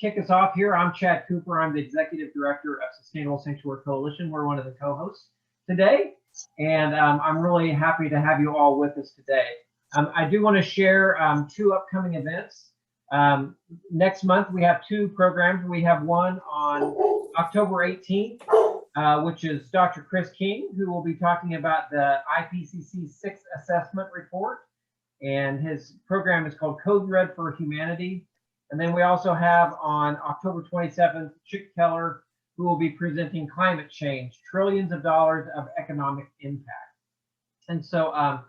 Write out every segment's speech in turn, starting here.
Kick us off here. I'm Chad Cooper. I'm the Executive Director of Sustainable Sanctuary Coalition. We're one of the co-hosts today, and I'm really happy to have you all with us today. I do want to share two upcoming events. Next month, we have two programs. We have one on October 18th, which is Dr. Chris King, who will be talking about the IPCC 6th Assessment Report, and his program is called Code Red for Humanity. And then we also have on October 27th, Chick Keller, who will be presenting Climate Change, Trillions of Dollars of Economic Impact. And so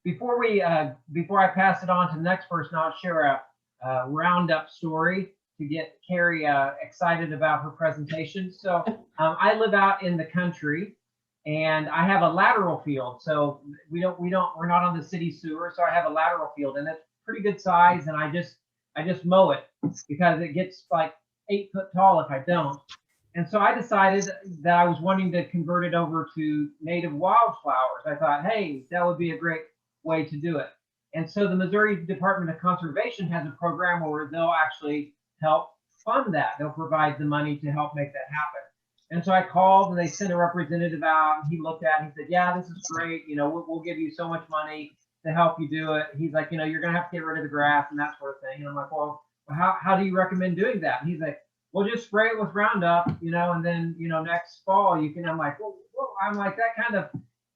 before I pass it on to the next person, I'll share a Roundup story to get Carey excited about her presentation. So I live out in the country, and I have a lateral field. So we're not on the city sewer, so I have a lateral field, and it's pretty good size, and I just mow it because it gets like 8 foot tall if I don't. And so I decided that I was wanting to convert it over to native wildflowers. I thought, hey, that would be a great way to do it. And so the Missouri Department of Conservation has a program where they'll actually help fund that. They'll provide the money to help make that happen. And so I called, and they sent a representative out, and he looked at it and he said, yeah, this is great. You know, we'll give you so much money to help you do it. He's like, you know, you're going to have to get rid of the grass and that sort of thing. And I'm like, well, how do you recommend doing that? And he's like, well, just spray it with Roundup, you know, and then, you know, next fall you can. I'm like, well, I'm like, that kind of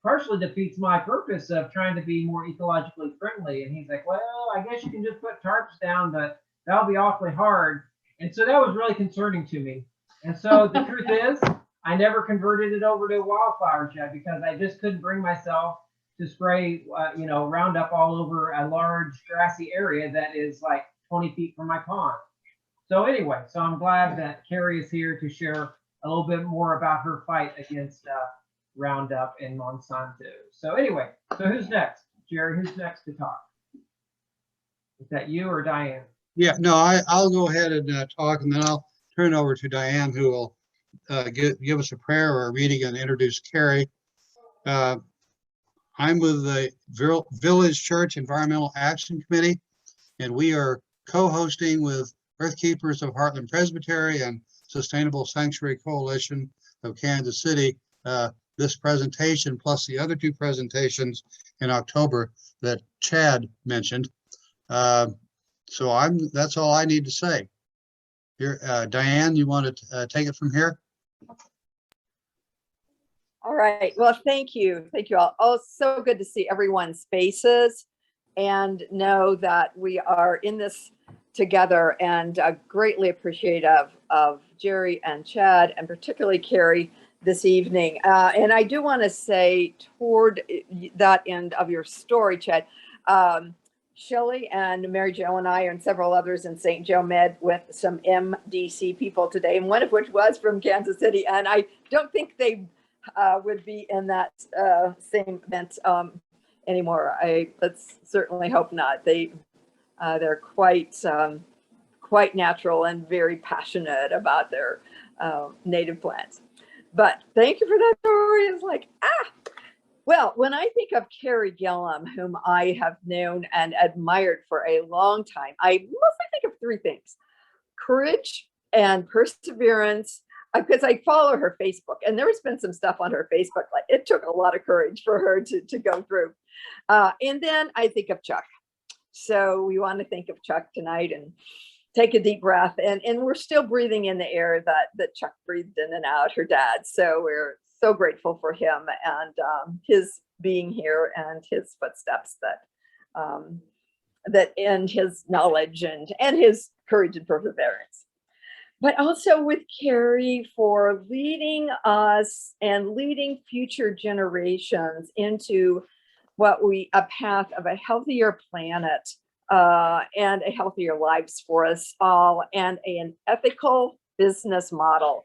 partially defeats my purpose of trying to be more ecologically friendly. And he's like, well, I guess you can just put tarps down, but that'll be awfully hard. And so that was really concerning to me. And so the truth is, I never converted it over to wildflowers yet because I just couldn't bring myself to spray, you know, Roundup all over a large grassy area that is like 20 feet from my pond. So anyway, so I'm glad that Carey is here to share a little bit more about her fight against Roundup and Monsanto. So anyway, so who's next? Jerry, who's next to talk? Is that you or Diane? Yeah, no, I'll go ahead and talk, and then I'll turn it over to Diane, who will give us a prayer or a reading and introduce Carey. I'm with the Village Church Environmental Action Committee, and we are co-hosting with Earth Keepers of Heartland Presbytery and Sustainable Sanctuary Coalition of Kansas City this presentation, plus the other two presentations in October that Chad mentioned. So that's all I need to say. Here, Diane, you want to take it from here? All right. Well, thank you. Thank you all. Oh, so good to see everyone's faces and know that we are in this together, and greatly appreciative of Jerry and Chad, and particularly Carey this evening. And I do want to say toward that end of your story, Chad, Shelley and Mary Jo and I and several others in St. Joe met with some MDC people today, and one of which was from Kansas City. And I don't think they would be in that same event anymore. Let's certainly hope not. They're quite natural and very passionate about their native plants. But thank you for that story. It's like, well, when I think of Carey Gillam, whom I have known and admired for a long time, I mostly think of three things: courage and perseverance, because I follow her Facebook, and there's been some stuff on her Facebook, like it took a lot of courage for her to go through. And then I think of Chuck. So we want to think of Chuck tonight and take a deep breath. And we're still breathing in the air that Chuck breathed in and out, her dad. So we're so grateful for him and his being here and his footsteps that and his knowledge and his courage and perseverance. But also with Carey for leading us and leading future generations into a path of a healthier planet and a healthier lives for us all, and an ethical business model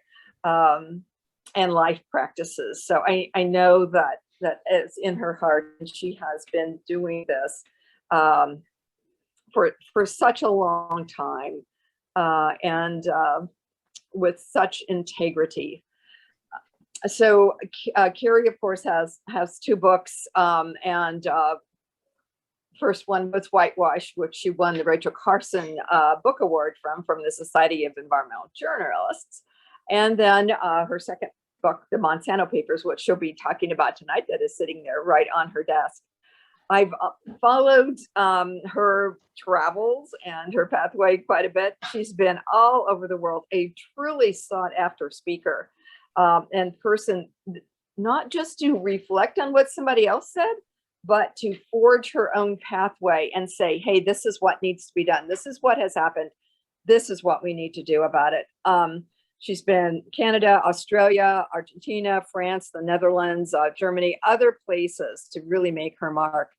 and life practices. So I know that it's in her heart, and she has been doing this for such a long time and with such integrity. So Carey, of course, has two books, and First one was Whitewash, which she won the Rachel Carson Book Award from the Society of Environmental Journalists. And then her second book, the Monsanto Papers, which she'll be talking about tonight, that is sitting there right on her desk. I've followed her travels and her pathway quite a bit. She's been all over the world, a truly sought after speaker and person, not just to reflect on what somebody else said, but to forge her own pathway and say, hey, this is what needs to be done. This is what has happened. This is what we need to do about it. She's been Canada, Australia, Argentina, France, the Netherlands, Germany, other places to really make her mark.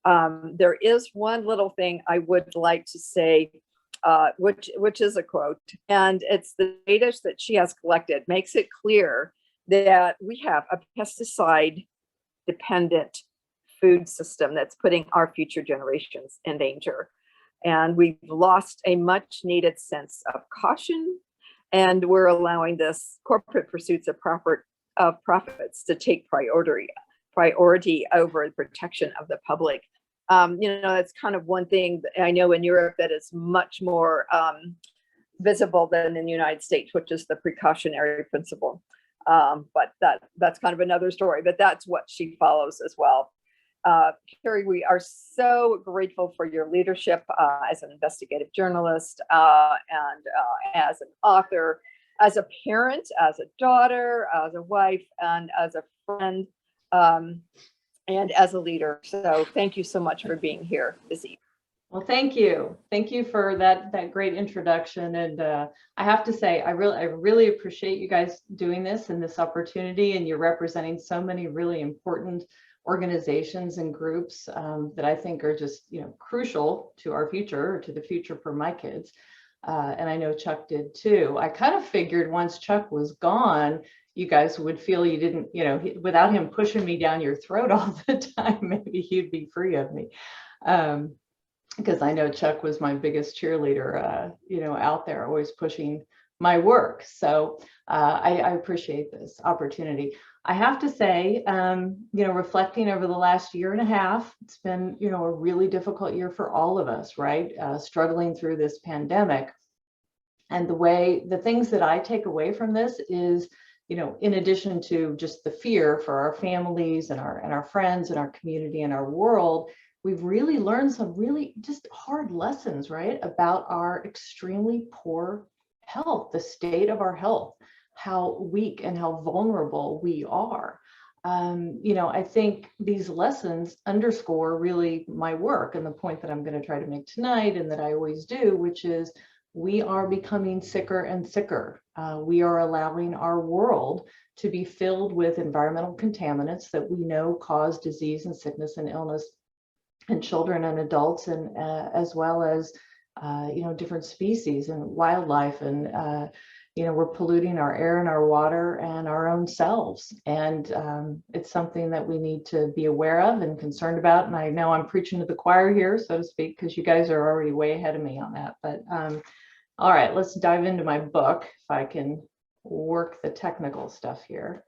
There is one little thing I would like to say, which is a quote, and it's the data that she has collected makes it clear that we have a pesticide dependent food system that's putting our future generations in danger. And we've lost a much needed sense of caution, and we're allowing this corporate pursuits of profits to take priority over the protection of the public. That's kind of one thing that I know in Europe that is much more visible than in the United States, which is the precautionary principle. But that's kind of another story, but that's what she follows as well. Carey, we are so grateful for your leadership as an investigative journalist and as an author, as a parent, as a daughter, as a wife, and as a friend, and as a leader. So thank you so much for being here this evening. Well, thank you. Thank you for that great introduction. And I have to say, I really appreciate you guys doing this and this opportunity, and you're representing so many really important organizations and groups that I think are just, crucial to our future, or to the future for my kids. And I know Chuck did too. I kind of figured once Chuck was gone, you guys would feel you didn't, without him pushing me down your throat all the time, maybe you'd be free of me. Because I know Chuck was my biggest cheerleader, out there, always pushing my work. So I appreciate this opportunity. I have to say, reflecting over the last year and a half, it's been, a really difficult year for all of us, right? Struggling through this pandemic. And the things that I take away from this is, in addition to just the fear for our families and our friends and our community and our world, we've really learned some really just hard lessons, right? About our extremely poor health, the state of our health, how weak and how vulnerable we are. I think these lessons underscore really my work and the point that I'm going to try to make tonight, and that I always do, which is we are becoming sicker and sicker. We are allowing our world to be filled with environmental contaminants that we know cause disease and sickness and illness in children and adults, and as well as different species and wildlife, and we're polluting our air and our water and our own selves. And it's something that we need to be aware of and concerned about. And I know I'm preaching to the choir here, so to speak, because you guys are already way ahead of me on that. But all right, let's dive into my book, if I can work the technical stuff here.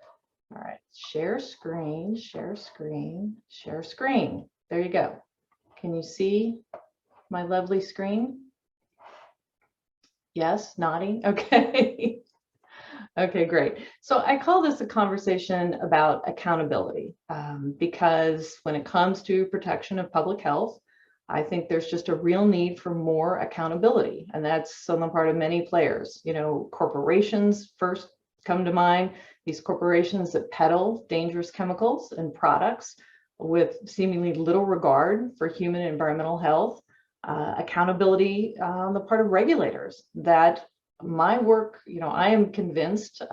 All right, share screen, share screen, share screen. There you go. Can you see my lovely screen? Yes, nodding. Okay. Okay, great. So I call this a conversation about accountability because when it comes to protection of public health, I think there's just a real need for more accountability, and that's on the part of many players. Corporations first come to mind, these corporations that peddle dangerous chemicals and products with seemingly little regard for human and environmental health. Accountability on the part of regulators, that my work, I am convinced,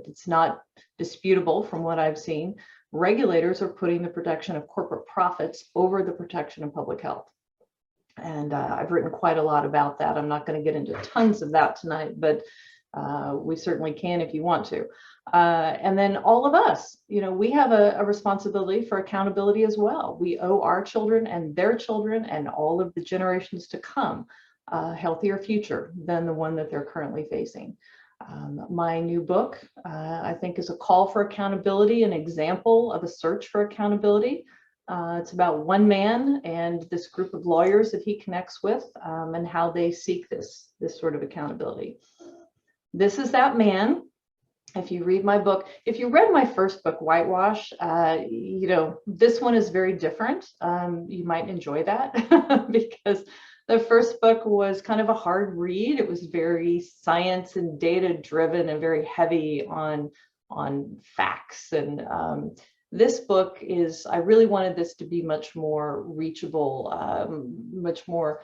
it's not disputable from what I've seen, regulators are putting the protection of corporate profits over the protection of public health. And I've written quite a lot about that. I'm not going to get into tons of that tonight, but we certainly can if you want to. And then all of us, we have a responsibility for accountability as well. We owe our children and their children and all of the generations to come a healthier future than the one that they're currently facing. My new book, I think, is a call for accountability, an example of a search for accountability. It's about one man and this group of lawyers that he connects with, and how they seek this sort of accountability. This is that man. If you read my book, if you read my first book, Whitewash, you know, this one is very different. You might enjoy that because the first book was kind of a hard read. It was very science and data driven and very heavy on facts. And this book is, I really wanted this to be much more reachable, much more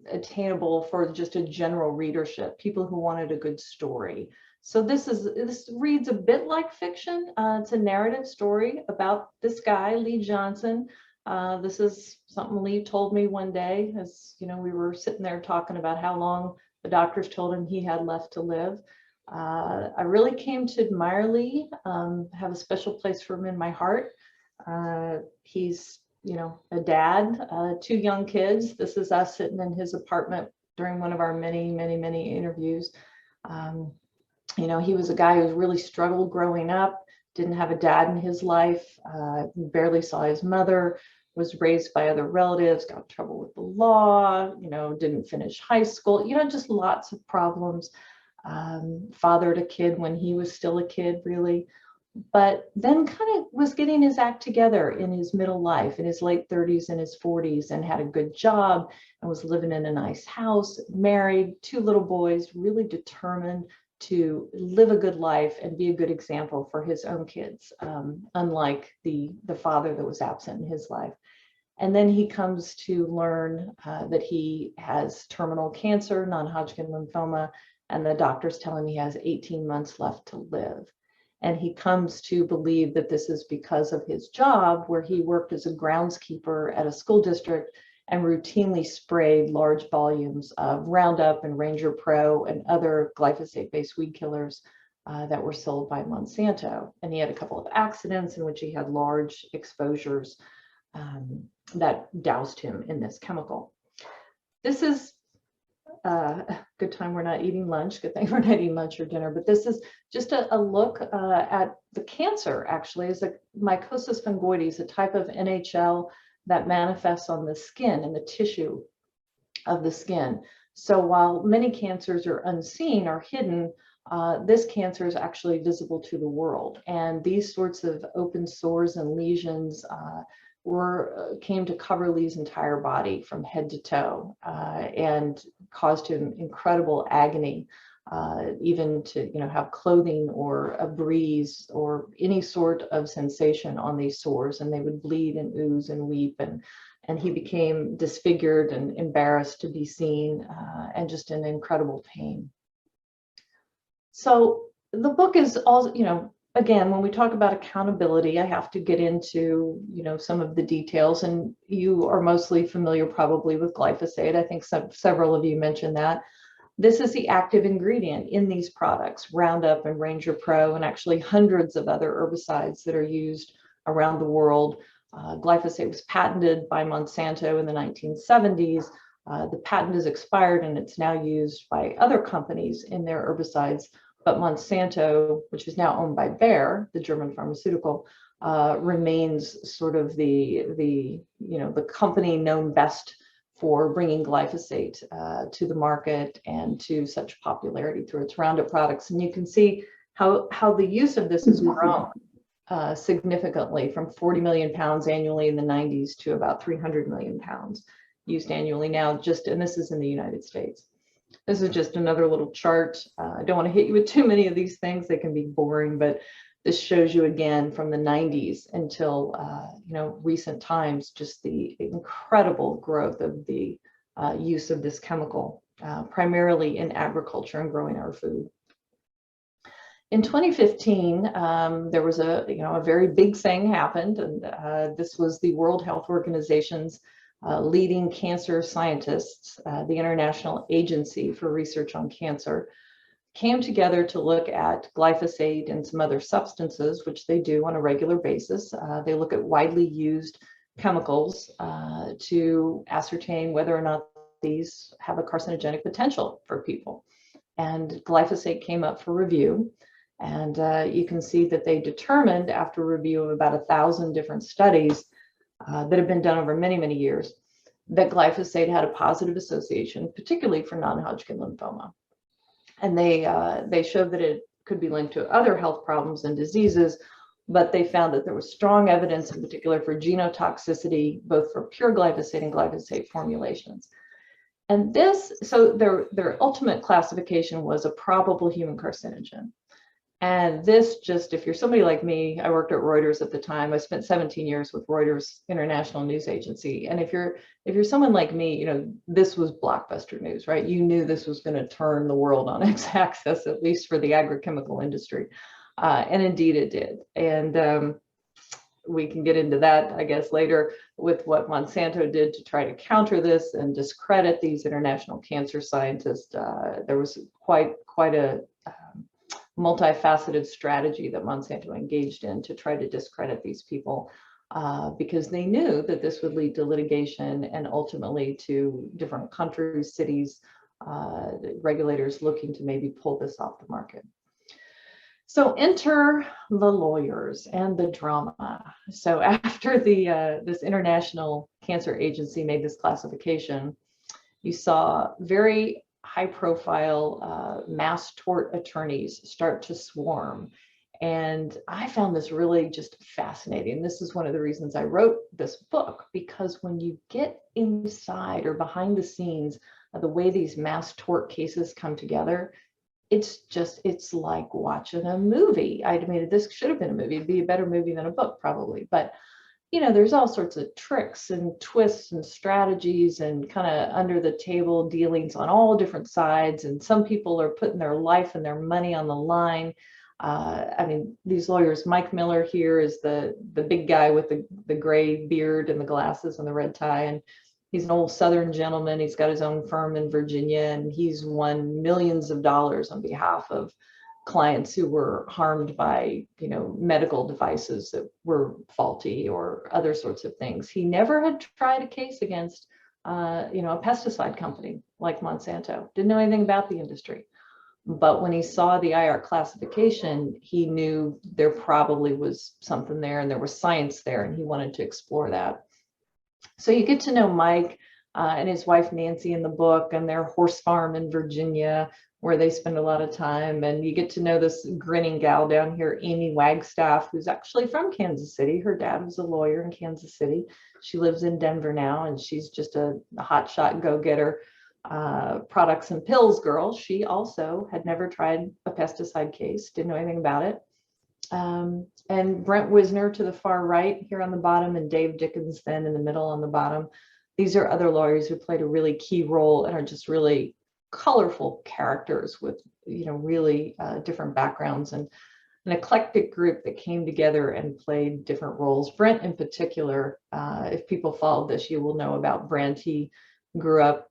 attainable for just a general readership, people who wanted a good story. So this reads a bit like fiction. It's a narrative story about this guy, Lee Johnson. This is something Lee told me one day, as you know, we were sitting there talking about how long the doctors told him he had left to live. I really came to admire Lee, have a special place for him in my heart. He's, you know, a dad, 2 young kids. This is us sitting in his apartment during one of our many interviews. You know, he was a guy who really struggled growing up, didn't have a dad in his life, barely saw his mother, was raised by other relatives, got in trouble with the law, you know, didn't finish high school, you know, just lots of problems. Fathered a kid when he was still a kid, really, but then kind of was getting his act together in his middle life, in his late 30s and his 40s, and had a good job and was living in a nice house, married, 2 little boys, really determined to live a good life and be a good example for his own kids, unlike the father that was absent in his life. And then he comes to learn that he has terminal cancer, non-Hodgkin lymphoma, and the doctors tell him he has 18 months left to live. And he comes to believe that this is because of his job, where he worked as a groundskeeper at a school district and routinely sprayed large volumes of Roundup and Ranger Pro and other glyphosate-based weed killers that were sold by Monsanto. And he had a couple of accidents in which he had large exposures that doused him in this chemical. This is good time we're not eating lunch. Good thing we're not eating lunch or dinner. But this is just a look at the cancer, actually, is a mycosis fungoides, a type of NHL that manifests on the skin and the tissue of the skin. So while many cancers are unseen or hidden, this cancer is actually visible to the world. And these sorts of open sores and lesions came to cover Lee's entire body from head to toe, and caused him incredible agony, even to, you know, have clothing or a breeze or any sort of sensation on these sores, and they would bleed and ooze and weep, and he became disfigured and embarrassed to be seen, and just in incredible pain. So the book is all, you know, again, when we talk about accountability, I have to get into, you know, some of the details, and you are mostly familiar probably with glyphosate. I think several of you mentioned that. This is the active ingredient in these products, Roundup and Ranger Pro, and actually hundreds of other herbicides that are used around the world. Glyphosate was patented by Monsanto in the 1970s. The patent is expired and it's now used by other companies in their herbicides. But Monsanto, which is now owned by Bayer, the German pharmaceutical, remains sort of the company known best for bringing glyphosate to the market and to such popularity through its Roundup products. And you can see how the use of this has grown significantly, from 40 million pounds annually in the 90s to about 300 million pounds used annually now, and this is in the United States. This is just another little chart. I don't want to hit you with too many of these things. They can be boring, but this shows you again from the 90s until recent times, just the incredible growth of the use of this chemical, primarily in agriculture and growing our food. In 2015, there was a very big thing happened, and this was the World Health Organization's leading cancer scientists, the International Agency for Research on Cancer, came together to look at glyphosate and some other substances, which they do on a regular basis. They look at widely used chemicals to ascertain whether or not these have a carcinogenic potential for people. And glyphosate came up for review. And you can see that they determined, after review of about 1,000 different studies, that have been done over many, many years, that glyphosate had a positive association, particularly for non-Hodgkin lymphoma. And they showed that it could be linked to other health problems and diseases, but they found that there was strong evidence in particular for genotoxicity, both for pure glyphosate and glyphosate formulations. And this, so their ultimate classification was a probable human carcinogen. And this just, if you're somebody like me, I worked at Reuters at the time. I spent 17 years with Reuters International News Agency. And if you're someone like me, you know, this was blockbuster news, right? You knew this was going to turn the world on its axis, at least for the agrochemical industry. And indeed it did. And we can get into that, I guess, later with what Monsanto did to try to counter this and discredit these international cancer scientists. There was quite a multifaceted strategy that Monsanto engaged in to try to discredit these people because they knew that this would lead to litigation and ultimately to different countries, cities, regulators looking to maybe pull this off the market. So enter the lawyers and the drama. So after this international cancer agency made this classification, you saw very high-profile mass tort attorneys start to swarm. And I found this really just fascinating. This is one of the reasons I wrote this book, because when you get inside or behind the scenes of the way these mass tort cases come together, it's like watching a movie. I mean, this should have been a movie. It'd be a better movie than a book, probably. But you know, there's all sorts of tricks and twists and strategies and kind of under the table dealings on all different sides. And some people are putting their life and their money on the line. I mean, these lawyers, Mike Miller here is the big guy with the gray beard and the glasses and the red tie. And he's an old Southern gentleman. He's got his own firm in Virginia, and he's won millions of dollars on behalf of clients who were harmed by, you know, medical devices that were faulty or other sorts of things. He never had tried a case against, you know, a pesticide company like Monsanto. Didn't know anything about the industry. But when he saw the IR classification, he knew there probably was something there and there was science there, and he wanted to explore that. So you get to know Mike and his wife Nancy in the book and their horse farm in Virginia, where they spend a lot of time. And you get to know this grinning gal down here, Amy Wagstaff, who's actually from Kansas City. Her dad was a lawyer in Kansas City. She lives in Denver now, and she's just a hotshot go-getter products and pills girl. She also had never tried a pesticide case, didn't know anything about it. And Brent Wisner to the far right here on the bottom, and Dave Dickens then in the middle on the bottom. These are other lawyers who played a really key role and are just really colorful characters with, you know, really different backgrounds, and an eclectic group that came together and played different roles. Brent in particular, if people followed this, you will know about Brent. He grew up,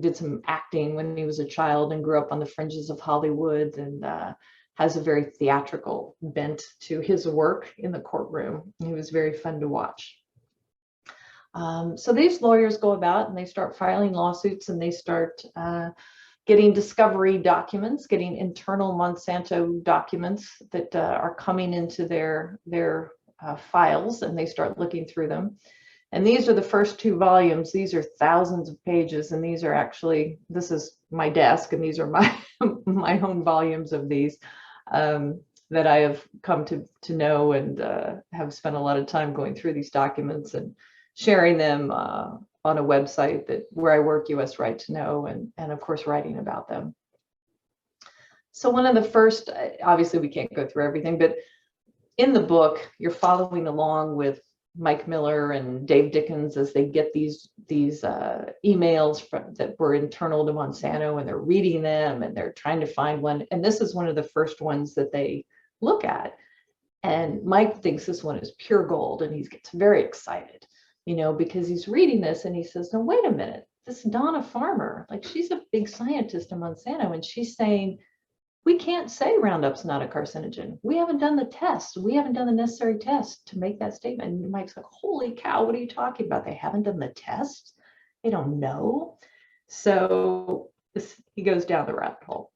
did some acting when he was a child and grew up on the fringes of Hollywood, and has a very theatrical bent to his work in the courtroom. He was very fun to watch. So these lawyers go about and they start filing lawsuits, and they start getting discovery documents, getting internal Monsanto documents that are coming into their files, and they start looking through them. And these are the first 2 volumes. These are thousands of pages, and these are actually, this is my desk, and these are my my own volumes of these that I have come to know and have spent a lot of time going through these documents and sharing them on a website where I work, US Right to Know, and of course writing about them. So one of the first, obviously we can't go through everything, but in the book you're following along with Mike Miller and Dave Dickens as they get these emails that were internal to Monsanto, and they're reading them and they're trying to find one. And this is one of the first ones that they look at. And Mike thinks this one is pure gold, and he gets very excited, you know, because he's reading this and he says, no, wait a minute, this Donna Farmer, like, she's a big scientist in Monsanto, and she's saying, we can't say Roundup's not a carcinogen. We haven't done the test. We haven't done the necessary test to make that statement. And Mike's like, holy cow, what are you talking about? They haven't done the test? They don't know. So he goes down the rabbit hole.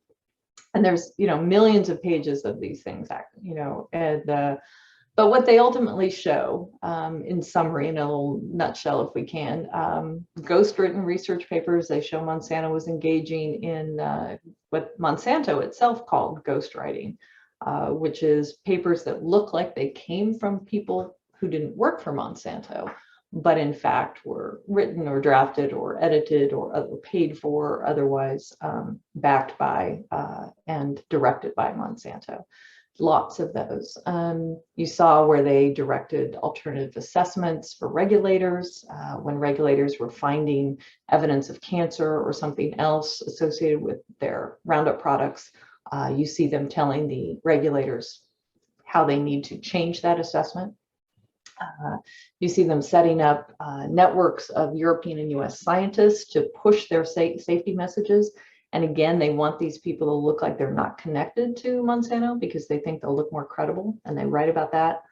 And there's, you know, millions of pages of these things, you know, and But what they ultimately show, in summary, in a little nutshell, if we can, ghost-written research papers, they show Monsanto was engaging in what Monsanto itself called ghostwriting, which is papers that look like they came from people who didn't work for Monsanto, but in fact were written or drafted or edited or paid for, or otherwise backed by and directed by Monsanto. Lots of those. You saw where they directed alternative assessments for regulators when regulators were finding evidence of cancer or something else associated with their Roundup products. You see them telling the regulators how they need to change that assessment. You see them setting up networks of European and US scientists to push their safety messages. And again, they want these people to look like they're not connected to Monsanto because they think they'll look more credible, and they write about that.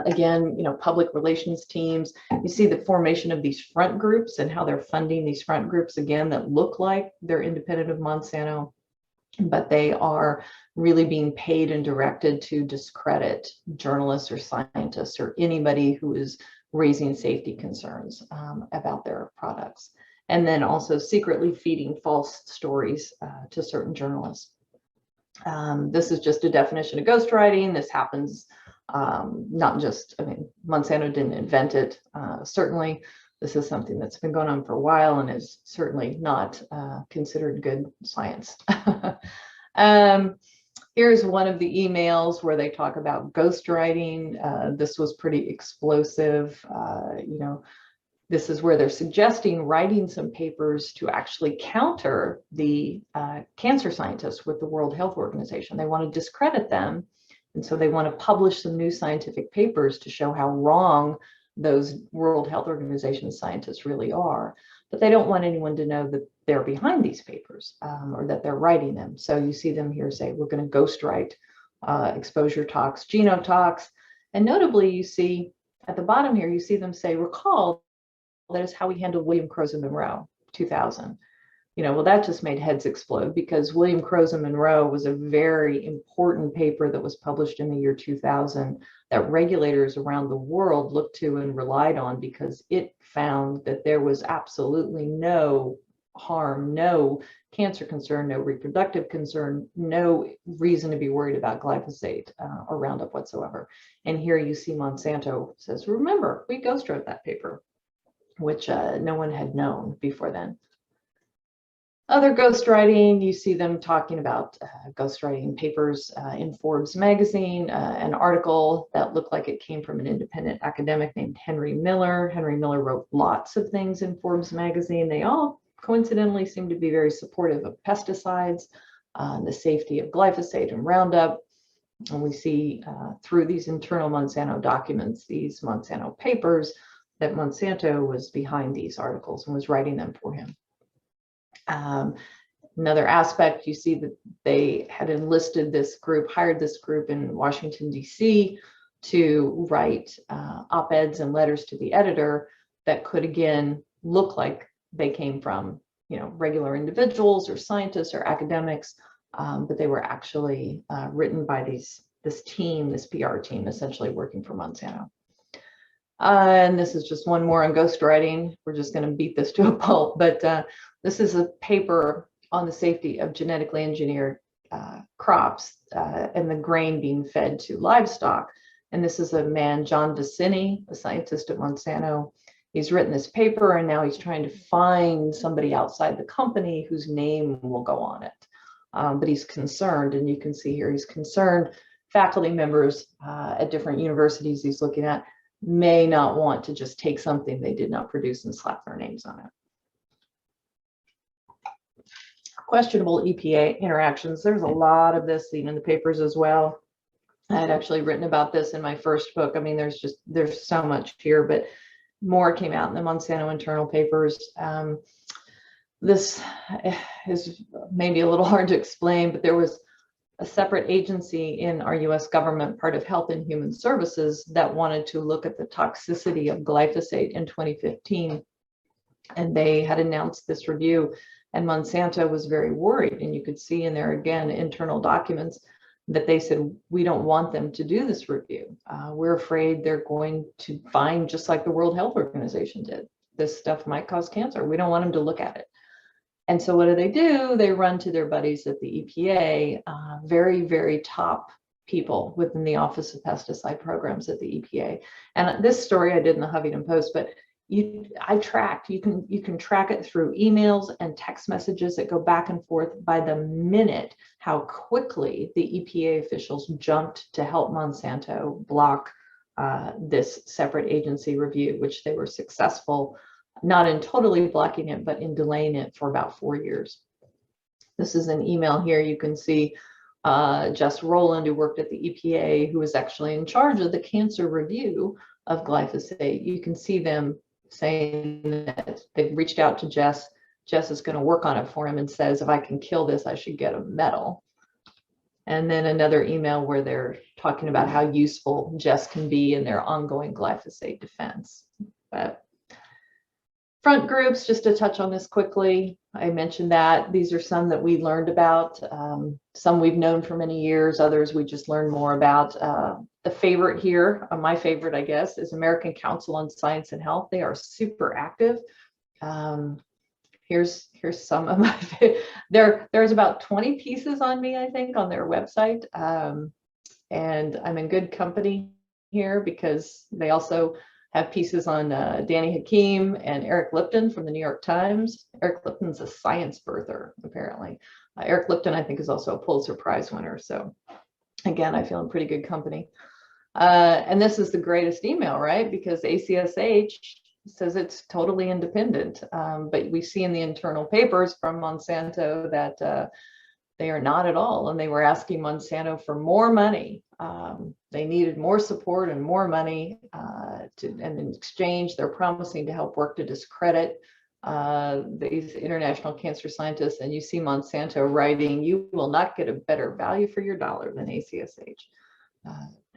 Again, public relations teams, you see the formation of these front groups and how they're funding these front groups, again, that look like they're independent of Monsanto, but they are really being paid and directed to discredit journalists or scientists or anybody who is raising safety concerns about their products. And then also secretly feeding false stories to certain journalists. This is just a definition of ghostwriting. This happens not just, Monsanto didn't invent it. Certainly, this is something that's been going on for a while and is certainly not considered good science. Here's one of the emails where they talk about ghostwriting. This was pretty explosive. This is where they're suggesting writing some papers to actually counter the cancer scientists with the World Health Organization. They want to discredit them. And so they want to publish some new scientific papers to show how wrong those World Health Organization scientists really are. But they don't want anyone to know that they're behind these papers or that they're writing them. So you see them here say, we're going to ghostwrite exposure tox, genotox. And notably, you see at the bottom here, you see them say, recall, that is how we handled William Crowes and Monroe, 2000. Well, that just made heads explode because William Crowes and Monroe was a very important paper that was published in the year 2000 that regulators around the world looked to and relied on because it found that there was absolutely no harm, no cancer concern, no reproductive concern, no reason to be worried about glyphosate or Roundup whatsoever. And here you see Monsanto says, remember, we ghostwrote that paper, which no one had known before then. Other ghostwriting, you see them talking about ghostwriting papers in Forbes magazine, an article that looked like it came from an independent academic named Henry Miller. Henry Miller wrote lots of things in Forbes magazine. They all coincidentally seem to be very supportive of pesticides, the safety of glyphosate and Roundup. And we see through these internal Monsanto documents, these Monsanto papers, that Monsanto was behind these articles and was writing them for him. Another aspect, you see that they had enlisted this group, hired this group in Washington, D.C. to write op-eds and letters to the editor that could, again, look like they came from, regular individuals or scientists or academics, but they were actually written by this team, this PR team, essentially working for Monsanto. And this is just one more on ghostwriting. We're just going to beat this to a pulp, but this is a paper on the safety of genetically engineered crops and the grain being fed to livestock. And this is a man, John DeCini, a scientist at Monsanto. He's written this paper and now he's trying to find somebody outside the company whose name will go on it. But he's concerned, and you can see here, he's concerned faculty members at different universities he's looking at may not want to just take something they did not produce and slap their names on it. Questionable EPA interactions. There's a lot of this seen in the papers as well. I had actually written about this in my first book. There's so much here, but more came out in the Monsanto internal papers. This is maybe a little hard to explain, but there was a separate agency in our US government, part of Health and Human Services, that wanted to look at the toxicity of glyphosate in 2015. And they had announced this review, and Monsanto was very worried. And you could see in there, again, internal documents, that they said, we don't want them to do this review. We're afraid they're going to find, just like the World Health Organization did, this stuff might cause cancer. We don't want them to look at it. And so what do? They run to their buddies at the EPA, very, very top people within the Office of Pesticide Programs at the EPA. And this story I did in the Huffington Post, but I tracked, you can track it through emails and text messages that go back and forth by the minute, how quickly the EPA officials jumped to help Monsanto block this separate agency review, which they were successful, not in totally blocking it, but in delaying it for about 4 years. This is an email here. You can see Jess Rowland, who worked at the EPA, who was actually in charge of the cancer review of glyphosate. You can see them saying that they've reached out to Jess. Jess is going to work on it for him and says, if I can kill this, I should get a medal. And then another email where they're talking about how useful Jess can be in their ongoing glyphosate defense. But front groups, just to touch on this quickly, I mentioned that these are some that we learned about. Some we've known for many years, others we just learned more about. The favorite here, my favorite, I guess, is American Council on Science and Health. They are super active. Here's some of my there's about 20 pieces on me, I think, on their website. And I'm in good company here because they also have pieces on Danny Hakim and Eric Lipton from the New York Times. Eric Lipton's a science birther, apparently. Eric Lipton, I think, is also a Pulitzer Prize winner. So again, I feel in pretty good company. And this is the greatest email, right? Because ACSH says it's totally independent. But we see in the internal papers from Monsanto that they are not at all. And they were asking Monsanto for more money. They needed more support and more money. And in exchange, they're promising to help work to discredit these international cancer scientists. And you see Monsanto writing, you will not get a better value for your dollar than ACSH.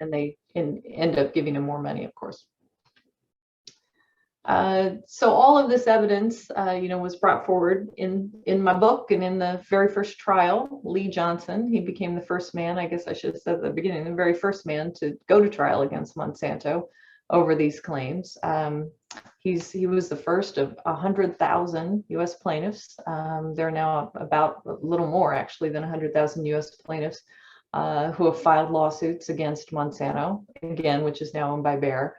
And they end up giving them more money, of course. So all of this evidence, was brought forward in my book and in the very first trial. Lee Johnson, he became the first man, I guess I should have said at the beginning, the very first man to go to trial against Monsanto over these claims. He was the first of 100,000 U.S. plaintiffs. There are now about a little more, actually, than 100,000 U.S. plaintiffs who have filed lawsuits against Monsanto, again, which is now owned by Bayer.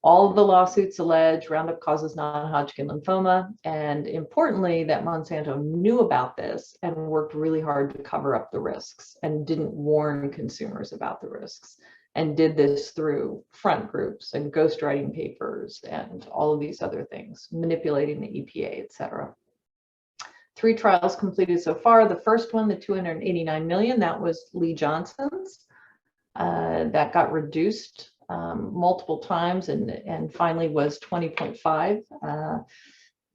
All of the lawsuits allege Roundup causes non-Hodgkin lymphoma, and importantly, that Monsanto knew about this and worked really hard to cover up the risks and didn't warn consumers about the risks, and did this through front groups and ghostwriting papers and all of these other things, manipulating the EPA, et cetera. 3 trials completed so far. The first one, the $289 million, that was Lee Johnson's. That got reduced multiple times and finally was 20.5.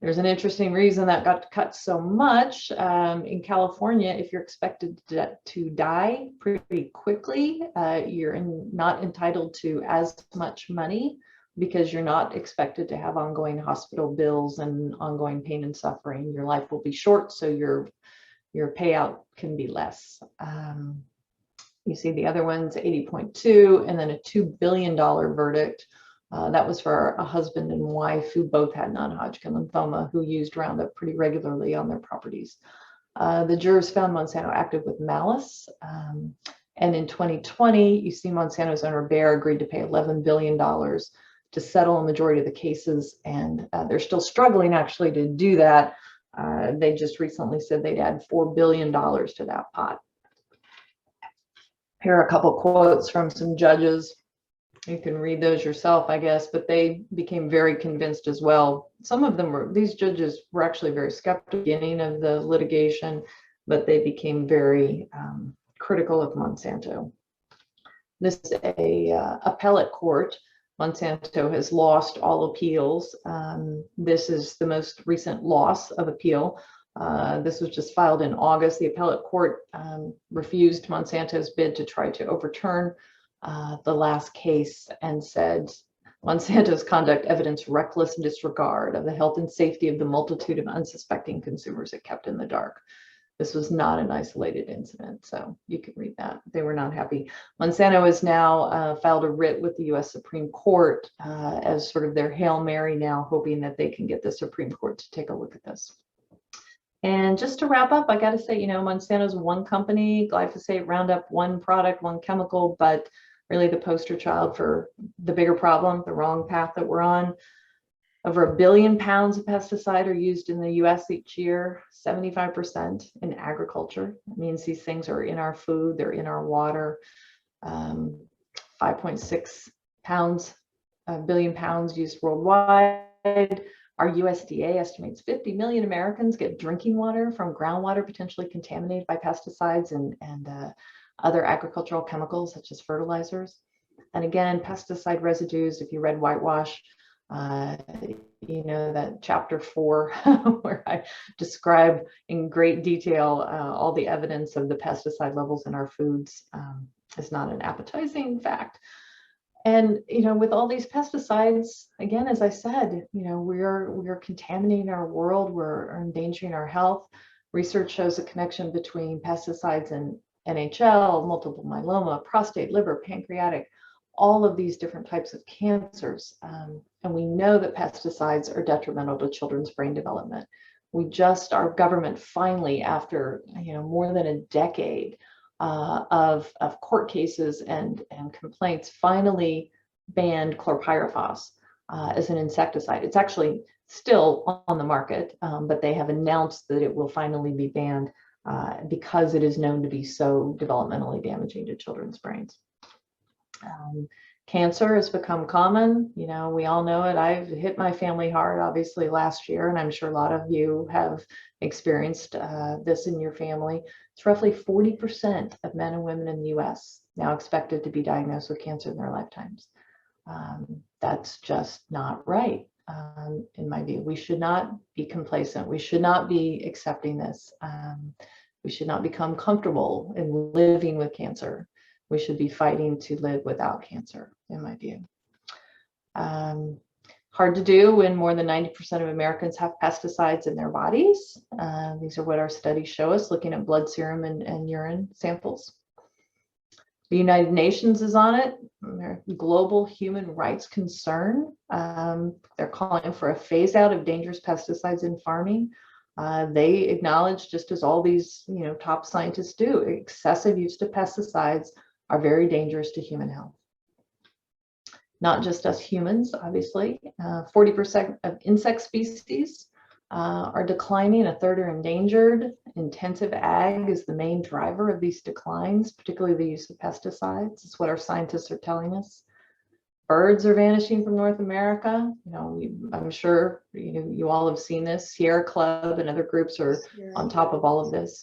There's an interesting reason that got cut so much. In California, if you're expected to die pretty quickly, you're not entitled to as much money because you're not expected to have ongoing hospital bills and ongoing pain and suffering. Your life will be short, so your payout can be less. You see the other ones, 80.2, and then a $2 billion verdict. That was for a husband and wife who both had non-Hodgkin lymphoma, who used Roundup pretty regularly on their properties. The jurors found Monsanto acted with malice. And in 2020, you see Monsanto's owner Bayer agreed to pay $11 billion to settle a majority of the cases. And they're still struggling actually to do that. They just recently said they'd add $4 billion to that pot. Here are a couple quotes from some judges. You can read those yourself, I guess, but they became very convinced as well. Some of them these judges were actually very skeptical at the beginning of the litigation, but they became very critical of Monsanto. This is a appellate court. Monsanto has lost all appeals. This is the most recent loss of appeal. This was just filed in August. The appellate court refused Monsanto's bid to try to overturn the last case and said Monsanto's conduct evidenced reckless disregard of the health and safety of the multitude of unsuspecting consumers it kept in the dark. This was not an isolated incident, so you can read that. They were not happy. Monsanto has now filed a writ with the U.S. Supreme Court as sort of their Hail Mary now, hoping that they can get the Supreme Court to take a look at this. And just to wrap up, I got to say, Monsanto's one company, glyphosate, Roundup, one product, one chemical, but really the poster child for the bigger problem, the wrong path that we're on. Over 1 billion pounds of pesticide are used in the US each year, 75% in agriculture. It means these things are in our food, they're in our water. 5.6 billion pounds used worldwide. Our USDA estimates 50 million Americans get drinking water from groundwater potentially contaminated by pesticides and other agricultural chemicals such as fertilizers. And again, pesticide residues, if you read Whitewash, that chapter 4 where I describe in great detail all the evidence of the pesticide levels in our foods is not an appetizing fact. And with all these pesticides, again, as I said, we're contaminating our world, we're endangering our health. Research shows a connection between pesticides and NHL, multiple myeloma, prostate, liver, pancreatic, all of these different types of cancers. And we know that pesticides are detrimental to children's brain development. Our government finally, after more than a decade of court cases and complaints, finally banned chlorpyrifos as an insecticide. It's actually still on the market, but they have announced that it will finally be banned because it is known to be so developmentally damaging to children's brains. Cancer has become common. We all know it. I've hit my family hard, obviously, last year, and I'm sure a lot of you have experienced this in your family. It's roughly 40% of men and women in the US now expected to be diagnosed with cancer in their lifetimes. That's just not right, in my view. We should not be complacent. We should not be accepting this. We should not become comfortable in living with cancer. We should be fighting to live without cancer, in my view. Hard to do when more than 90% of Americans have pesticides in their bodies. These are what our studies show us, looking at blood serum and urine samples. The United Nations is on it. They're a global human rights concern. They're calling for a phase out of dangerous pesticides in farming. They acknowledge, just as all these top scientists do, excessive use of pesticides are very dangerous to human health. Not just us humans, obviously. 40% of insect species are declining, a third are endangered. Intensive ag is the main driver of these declines, particularly the use of pesticides. It's what our scientists are telling us. Birds are vanishing from North America. I'm sure you all have seen this. Sierra Club and other groups are on top of all of this.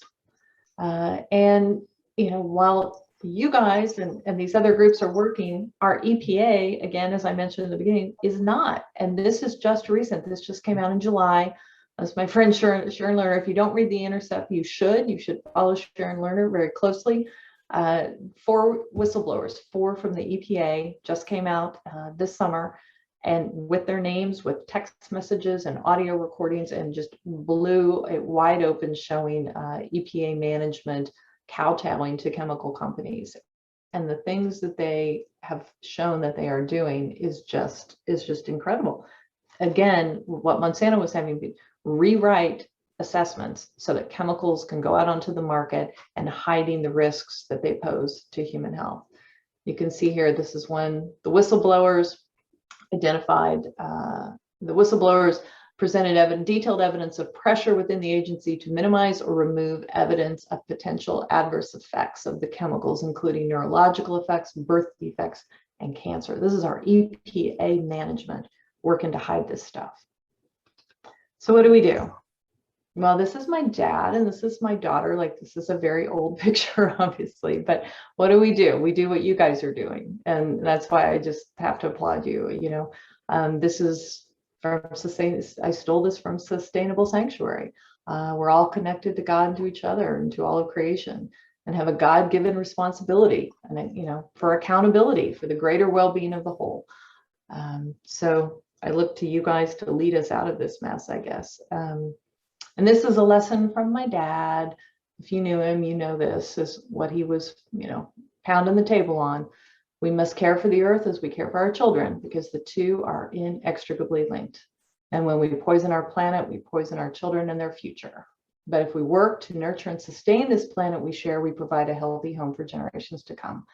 While you guys and these other groups are working, our EPA, again, as I mentioned in the beginning, is not. And this is just recent. This just came out in July. As my friend Sharon Lerner, if you don't read The Intercept, you should follow Sharon Lerner very closely. 4 whistleblowers, 4 from the EPA, just came out this summer, and with their names, with text messages and audio recordings, and just blew it wide open, showing EPA management kowtowing to chemical companies. And the things that they have shown that they are doing is just incredible. Again, what Monsanto was having to rewrite assessments so that chemicals can go out onto the market, and hiding the risks that they pose to human health. You can see here, this is when the whistleblowers identified, the whistleblowers presented detailed evidence of pressure within the agency to minimize or remove evidence of potential adverse effects of the chemicals, including neurological effects, birth defects, and cancer. This is our EPA management working to hide this stuff. So what do we do? Well, this is my dad and this is my daughter. Like, this is a very old picture, obviously, but what do? We do what you guys are doing. And that's why I just have to applaud you. This is from I stole this from Sustainable Sanctuary. We're all connected to God and to each other and to all of creation, and have a God-given responsibility and for accountability for the greater well-being of the whole. So I look to you guys to lead us out of this mess, I guess. And this is a lesson from my dad. if you knew him, you know this is what he was, pounding the table on. We must care for the earth as we care for our children, because the two are inextricably linked. And when we poison our planet, we poison our children and their future. But if we work to nurture and sustain this planet we share, we provide a healthy home for generations to come.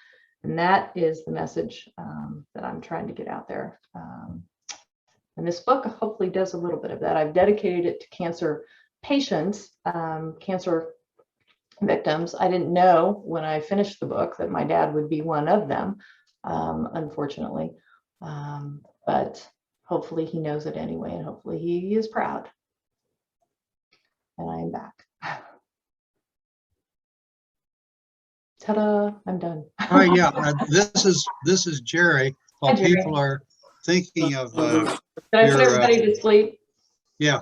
And that is the message that I'm trying to get out there. And this book hopefully does a little bit of that. I've dedicated it to cancer patients, cancer victims. I didn't know when I finished the book that my dad would be one of them, unfortunately. But hopefully he knows it anyway, and hopefully he is proud. And I am back. Ta-da! I'm done. All right, yeah, this is Jerry. While Hi, Jerry. people are thinking of Did I put everybody to sleep? yeah,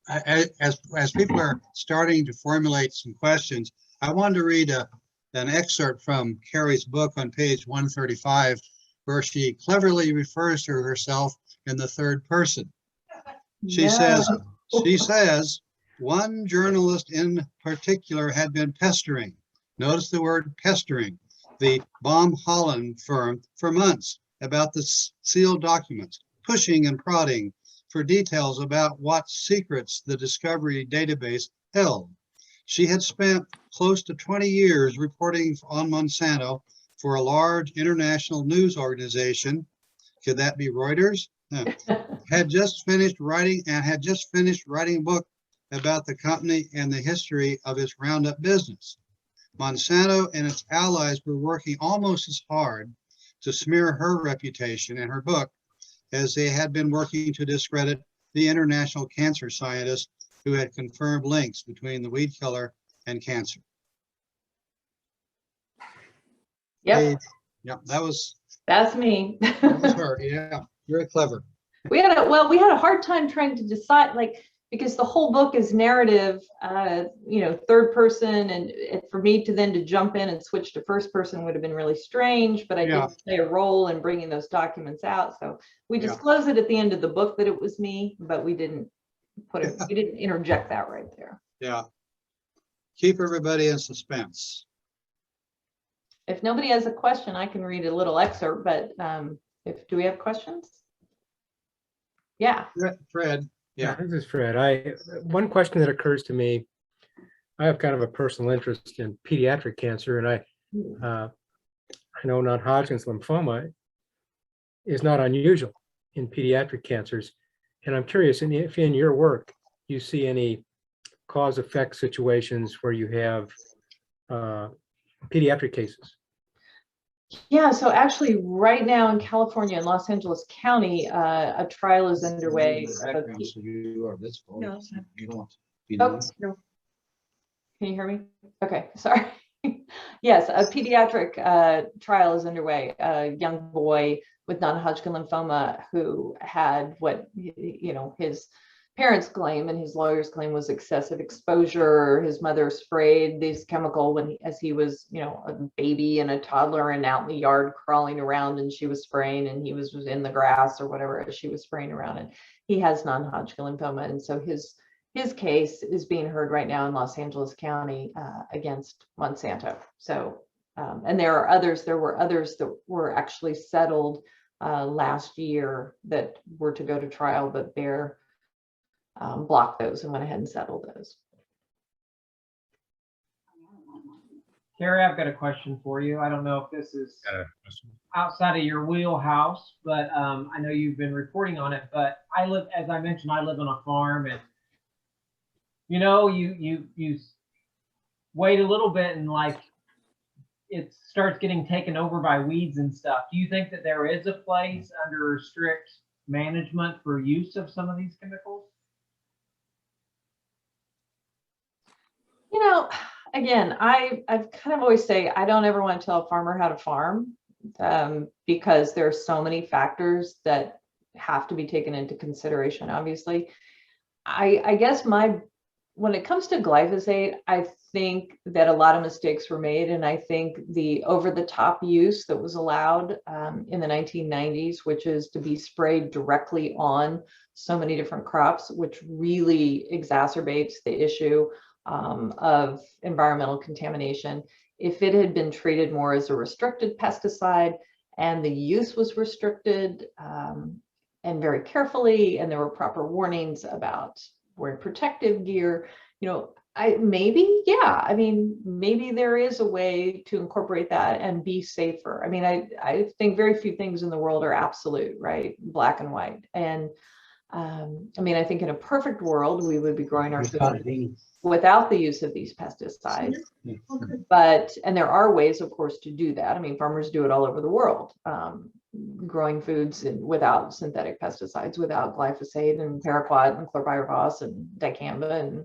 as people are starting to formulate some questions, I wanted to read an excerpt from Carey's book on page 135, where she cleverly refers to herself in the third person. She says, one journalist in particular had been pestering, notice the word pestering, the Baum Holland firm for months about the sealed documents, pushing and prodding for details about what secrets the discovery database held. She had spent close to 20 years reporting on Monsanto for a large international news organization. Could that be Reuters? No. had just finished writing a book about the company and the history of its Roundup business. Monsanto and its allies were working almost as hard to smear her reputation and her book as they had been working to discredit the international cancer scientist who had confirmed links between the weed killer and cancer. Yep. Yeah, That's me. that was her. Yeah, very clever. We had a hard time trying to decide, because the whole book is narrative, third person, and for me to jump in and switch to first person would have been really strange, but I did play a role in bringing those documents out. So we disclosed it at the end of the book that it was me, but we didn't we didn't interject that right there. Yeah. Keep everybody in suspense. If nobody has a question, I can read a little excerpt, but do we have questions? Yeah. Fred. Yeah. This is Fred. One question that occurs to me, I have kind of a personal interest in pediatric cancer, and I know non-Hodgkin's lymphoma is not unusual in pediatric cancers. And I'm curious if in your work you see any cause-effect situations where you have pediatric cases. Yeah, so actually right now in California, in Los Angeles County, a trial is underway. No. Can you hear me? Okay, sorry. Yes, a pediatric trial is underway. A young boy with non-Hodgkin lymphoma who had what, his parents claim and his lawyers claim was excessive exposure. His mother sprayed this chemical as he was, a baby and a toddler and out in the yard crawling around, and she was spraying, and he was in the grass or whatever she was spraying around, and he has non-Hodgkin lymphoma. And so his case is being heard right now in Los Angeles County against Monsanto. So, and there were others that were actually settled last year that were to go to trial, but they're blocked those and went ahead and settled those. Carey, I've got a question for you. I don't know if this is outside of your wheelhouse, but I know you've been reporting on it. But as I mentioned, I live on a farm, and you wait a little bit, and it starts getting taken over by weeds and stuff. Do you think that there is a place under strict management for use of some of these chemicals? Again, I've kind of always say I don't ever want to tell a farmer how to farm because there are so many factors that have to be taken into consideration. Obviously, I guess when it comes to glyphosate, I think that a lot of mistakes were made, and I think the over-the-top use that was allowed in the 1990s, which is to be sprayed directly on so many different crops, which really exacerbates the issue. of environmental contamination. If it had been treated more as a restricted pesticide and the use was restricted and very carefully, and there were proper warnings about wearing protective gear, maybe there is a way to incorporate that and be safer. I mean, I think very few things in the world are absolute, right? Black and white. And I think in a perfect world, we would be growing our food without the use of these pesticides. And there are ways, of course, to do that. I mean, farmers do it all over the world, growing foods without synthetic pesticides, without glyphosate and paraquat and chlorpyrifos and dicamba. And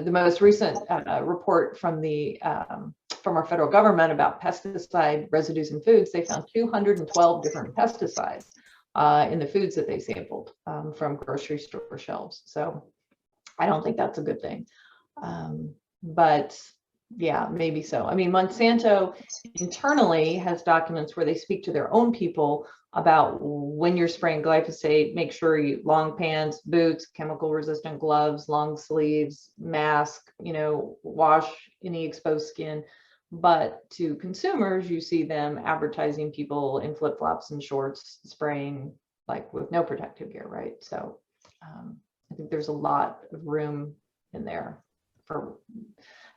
the most recent report from our federal government about pesticide residues in foods, they found 212 different pesticides in the foods that they sampled from grocery store shelves. So I don't think that's a good thing. But yeah, maybe so. I mean, Monsanto internally has documents where they speak to their own people about when you're spraying glyphosate, make sure you long pants, boots, chemical resistant gloves, long sleeves, mask, wash any exposed skin. But to consumers, you see them advertising people in flip-flops and shorts spraying like with no protective gear, right? So I think there's a lot of room in there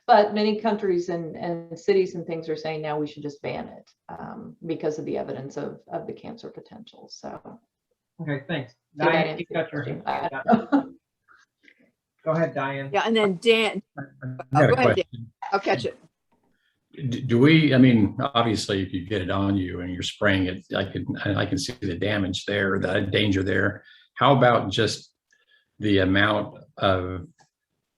but many countries and cities and things are saying now we should just ban it because of the evidence of the cancer potential. So Okay, thanks. Did I Diane, answer you've got your your question? hand up. Go ahead, Diane. Yeah, and then Dan, I got go a ahead, Dan. question. I'll catch it. Do we, obviously if you get it on you and you're spraying it, I can see the damage there, the danger there. How about just the amount of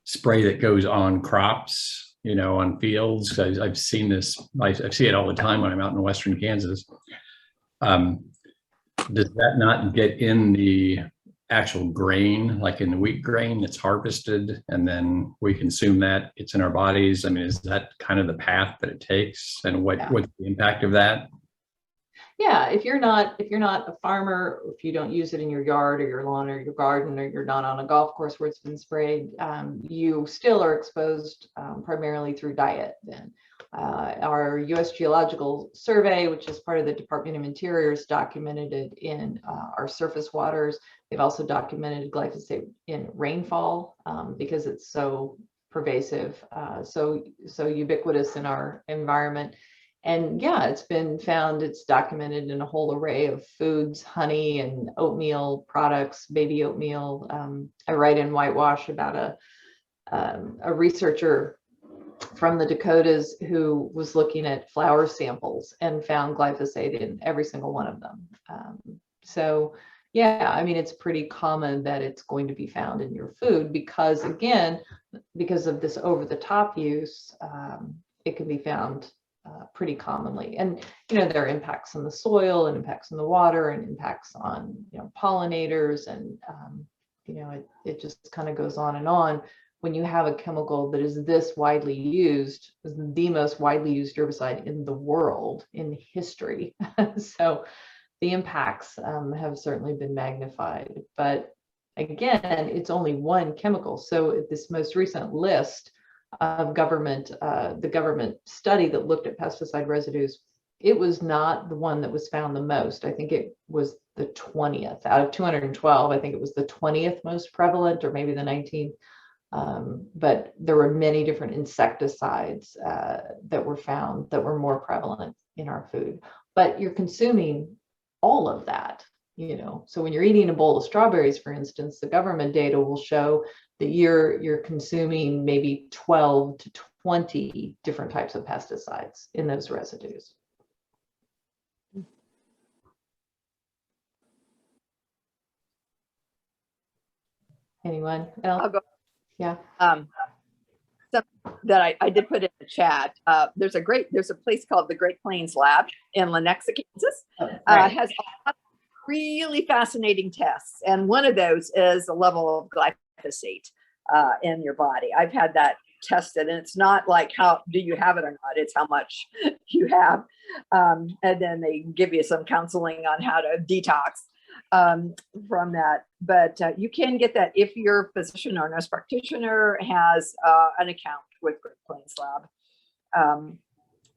spray that goes on crops, on fields? I've seen this, I see it all the time when I'm out in Western Kansas. Does that not get in the actual grain, like in the wheat grain that's harvested, and then we consume that, it's in our bodies? I mean, is that kind of the path that it takes, and what's the impact of that? Yeah, if you're not a farmer, if you don't use it in your yard or your lawn or your garden, or you're not on a golf course where it's been sprayed, you still are exposed primarily through diet then. Our U.S. Geological Survey, which is part of the Department of Interior, has documented it in our surface waters. They've also documented glyphosate in rainfall because it's so pervasive, so ubiquitous in our environment. And yeah, it's been found, it's documented in a whole array of foods, honey and oatmeal products, baby oatmeal. I write in Whitewash about a researcher from the Dakotas who was looking at flour samples and found glyphosate in every single one of them. So yeah, I mean, it's pretty common that it's going to be found in your food because, again, because of this over-the-top use, it can be found pretty commonly. And, there are impacts on the soil and impacts on the water and impacts on, pollinators. And, it just kind of goes on and on. When you have a chemical that is this widely used, is the most widely used herbicide in the world in history. So the impacts have certainly been magnified. But again, it's only one chemical. So this most recent list of the government study that looked at pesticide residues, it was not the one that was found the most. I think it was the 20th out of 212. I think it was the 20th most prevalent, or maybe the 19th. But there were many different insecticides that were found that were more prevalent in our food. But you're consuming all of that, So when you're eating a bowl of strawberries, for instance, the government data will show that you're consuming maybe 12 to 20 different types of pesticides in those residues. Anyone else? I'll go. Yeah. That I did put in the chat. There's a place called the Great Plains Lab in Lenexa, Kansas. Right. Has a lot of really fascinating tests, and one of those is the level of glyphosate in your body. I've had that tested, and it's not like how do you have it or not, it's how much you have, and then they give you some counseling on how to detox. from that. But you can get that if your physician or nurse practitioner has an account with Great Plains Lab.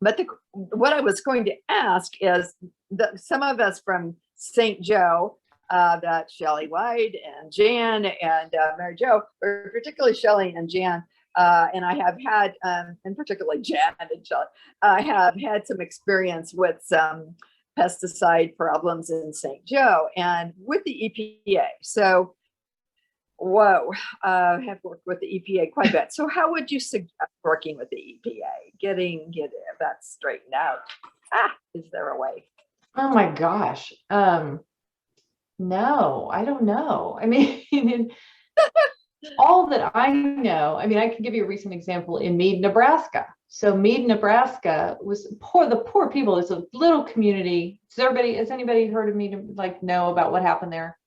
But what I was going to ask is that some of us from St. Joe, that Shelley White and Jan and Mary Jo, or particularly Shelley and Jan, and I have had, and particularly Jan and Shelley, I have had some experience with some pesticide problems in St. Joe and with the EPA. So, I have worked with the EPA quite a bit. So how would you suggest working with the EPA, getting that straightened out? Is there a way? Oh my gosh. No, I don't know. I mean, all that I know, I mean, I can give you a recent example in Mead, Nebraska. So Mead, Nebraska was poor, the poor people. It's a little community. Has anybody heard of Mead, like know about what happened there?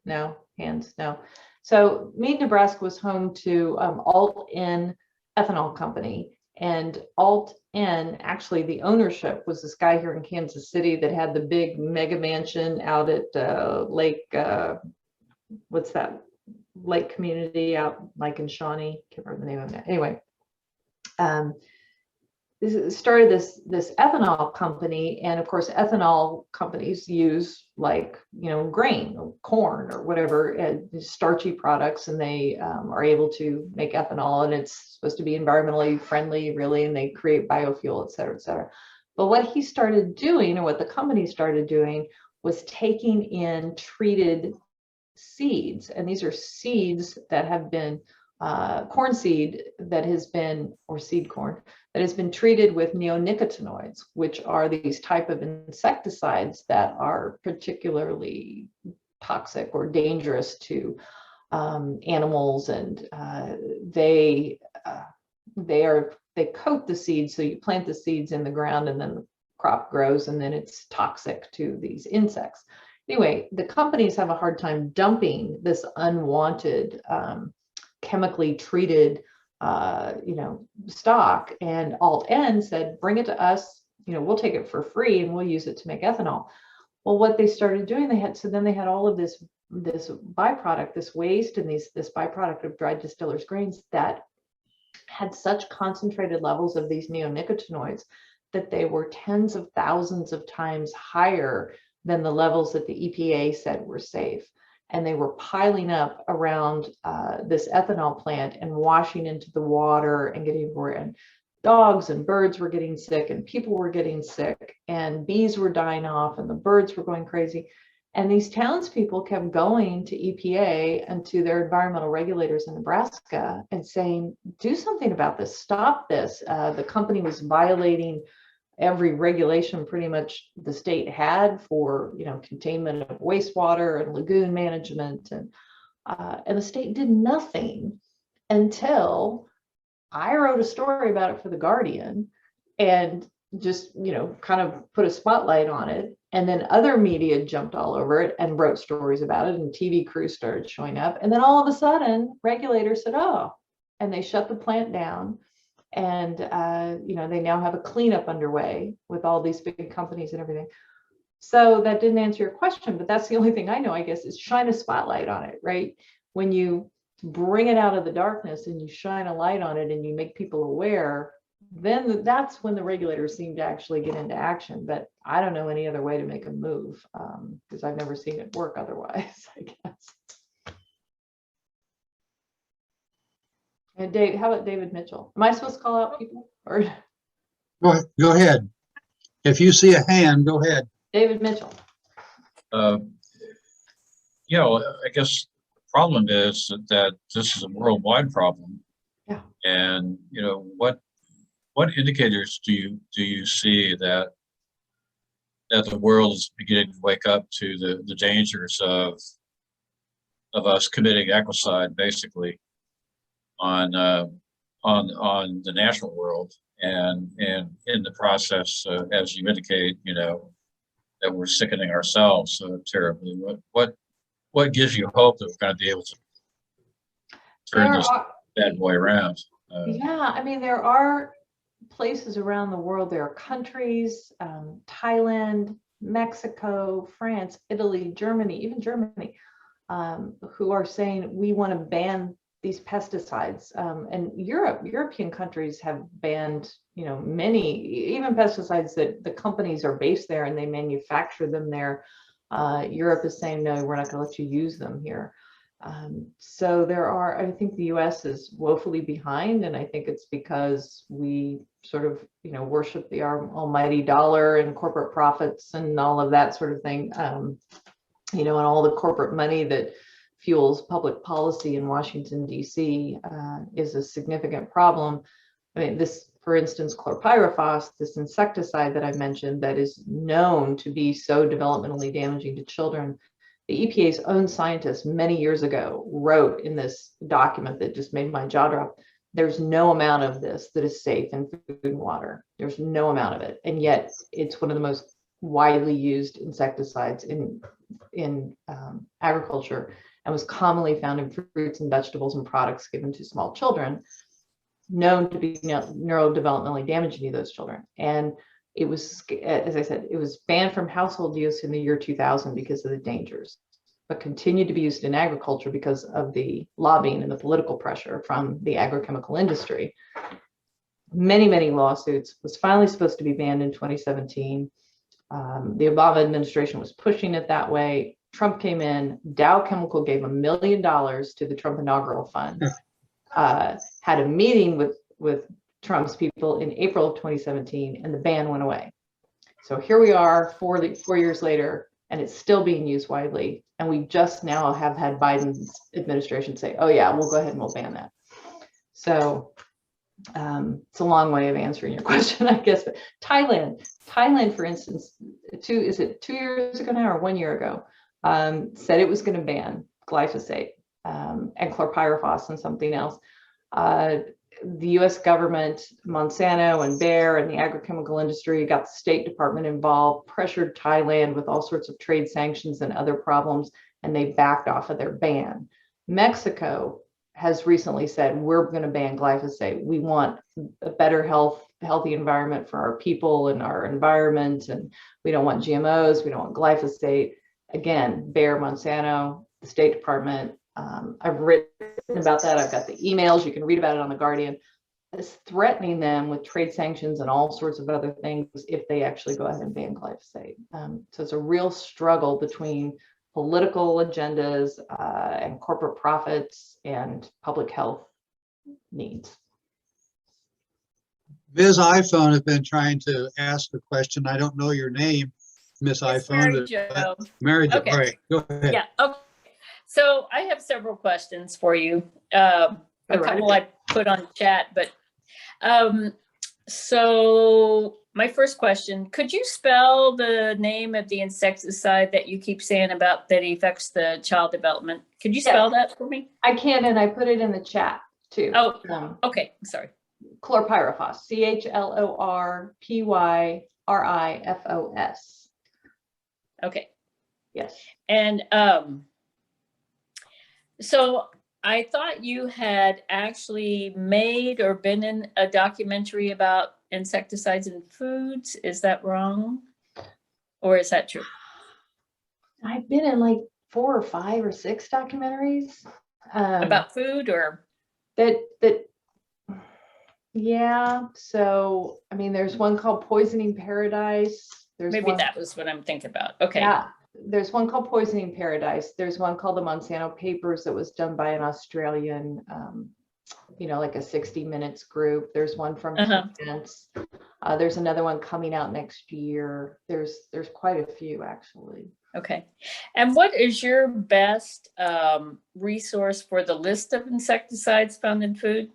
No, hands, no. So Mead, Nebraska was home to Alt-N Ethanol Company. And Alt-N, actually the ownership was this guy here in Kansas City that had the big mega mansion out at Lake, what's that? Lake community out like in Shawnee, can't remember the name of it. Anyway, started this ethanol company, and of course ethanol companies use, like, you know, grain or corn or whatever, starchy products, and they are able to make ethanol, and it's supposed to be environmentally friendly, really, and they create biofuel, et cetera, et cetera. But what he started doing, or what the company started doing, was taking in treated seeds, and these are seeds that have been corn seed that has been, or seed corn that has been treated with neonicotinoids, which are these type of insecticides that are particularly toxic or dangerous to animals, and they coat the seeds. So you plant the seeds in the ground, and then the crop grows, and then it's toxic to these insects. Anyway, the companies have a hard time dumping this unwanted chemically treated stock, and Alt-N said, bring it to us, we'll take it for free and we'll use it to make ethanol. Well, what they started doing, they had all of this byproduct, this waste, and this byproduct of dried distillers grains that had such concentrated levels of these neonicotinoids that they were tens of thousands of times higher than the levels that the EPA said were safe. And they were piling up around this ethanol plant and washing into the water and getting everywhere. And dogs and birds were getting sick, and people were getting sick, and bees were dying off, and the birds were going crazy. And these townspeople kept going to EPA and to their environmental regulators in Nebraska and saying, do something about this, stop this. The company was violating every regulation pretty much the state had for, containment of wastewater and lagoon management, and the state did nothing until I wrote a story about it for the Guardian and just, kind of put a spotlight on it. And then other media jumped all over it and wrote stories about it, and TV crews started showing up. And then all of a sudden, regulators said, oh, and they shut the plant down. And, they now have a cleanup underway with all these big companies and everything. So that didn't answer your question, but that's the only thing I know, I guess, is shine a spotlight on it, right? When you bring it out of the darkness and you shine a light on it and you make people aware, then that's when the regulators seem to actually get into action. But I don't know any other way to make a move, because I've never seen it work otherwise, I guess. And Dave, how about David Mitchell? Am I supposed to call out people, or? Go ahead. If you see a hand, go ahead. David Mitchell. Well, I guess the problem is that this is a worldwide problem. Yeah. And what indicators do you see that the world is beginning to wake up to the dangers of us committing ecocide, basically, on the natural world, and in the process, as you indicate, that we're sickening ourselves terribly. What gives you hope that we're going to be able to turn this bad boy around? There are places around the world. There are countries, Thailand, Mexico, France, Italy, Germany, even Germany, who are saying we want to ban these pesticides. And European countries have banned, many, even pesticides that the companies are based there and they manufacture them there. Europe is saying, no, we're not going to let you use them here. So I think the US is woefully behind, and I think it's because we sort of, worship the almighty dollar and corporate profits and all of that sort of thing, and all the corporate money that fuels public policy in Washington, D.C. Is a significant problem. I mean, this, for instance, chlorpyrifos, this insecticide that I mentioned that is known to be so developmentally damaging to children, the EPA's own scientists many years ago wrote in this document that just made my jaw drop, there's no amount of this that is safe in food and water. There's no amount of it. And yet it's one of the most widely used insecticides in agriculture, and was commonly found in fruits and vegetables and products given to small children, known to be neurodevelopmentally damaging to those children. And it was, as I said, it was banned from household use in the year 2000 because of the dangers, but continued to be used in agriculture because of the lobbying and the political pressure from the agrochemical industry. Many, many lawsuits. Was finally supposed to be banned in 2017. The Obama administration was pushing it that way. Trump came in, Dow Chemical gave $1 million to the Trump inaugural fund, had a meeting with Trump's people in April of 2017, and the ban went away. So here we are 4 years later, and it's still being used widely. And we just now have had Biden's administration say, oh yeah, we'll go ahead and we'll ban that. So it's a long way of answering your question, I guess. But Thailand, for instance, is it 2 years ago now or 1 year ago, said it was going to ban glyphosate and chlorpyrifos and something else. The US government, Monsanto and Bayer and the agrochemical industry got the State Department involved, pressured Thailand with all sorts of trade sanctions and other problems, and they backed off of their ban. Mexico has recently said, we're going to ban glyphosate. We want a better healthy environment for our people and our environment, and we don't want GMOs, we don't want glyphosate. Again, Bayer, Monsanto, the State Department. I've written about that. I've got the emails. You can read about it on The Guardian. It's threatening them with trade sanctions and all sorts of other things if they actually go ahead and ban glyphosate. So it's a real struggle between political agendas and corporate profits and public health needs. Ms. iPhone has been trying to ask a question. I don't know your name, Miss It's iPhone. Mary Jo. Mary Jo, Okay. all right, go ahead. Yeah. Okay. So I have several questions for you. A couple I put on chat, but so my first question, could you spell the name of the insecticide that you keep saying about that affects the child development? Could you spell that for me? I can, and I put it in the chat too. Oh, okay. Sorry. Chlorpyrifos, CHLORPYRIFOS. Okay. Yes. And so I thought you had actually made or been in a documentary about insecticides in foods. Is that wrong? Or is that true? I've been in like 4 or 5 or 6 documentaries. About food or? Yeah. So, I mean, there's one called Poisoning Paradise. Maybe that was what I'm thinking about. Okay. Yeah. There's one called Poisoning Paradise. There's one called the Monsanto Papers that was done by an Australian, like a 60 Minutes group. There's one from France. There's another one coming out next year. There's quite a few actually. Okay. And what is your best resource for the list of insecticides found in food?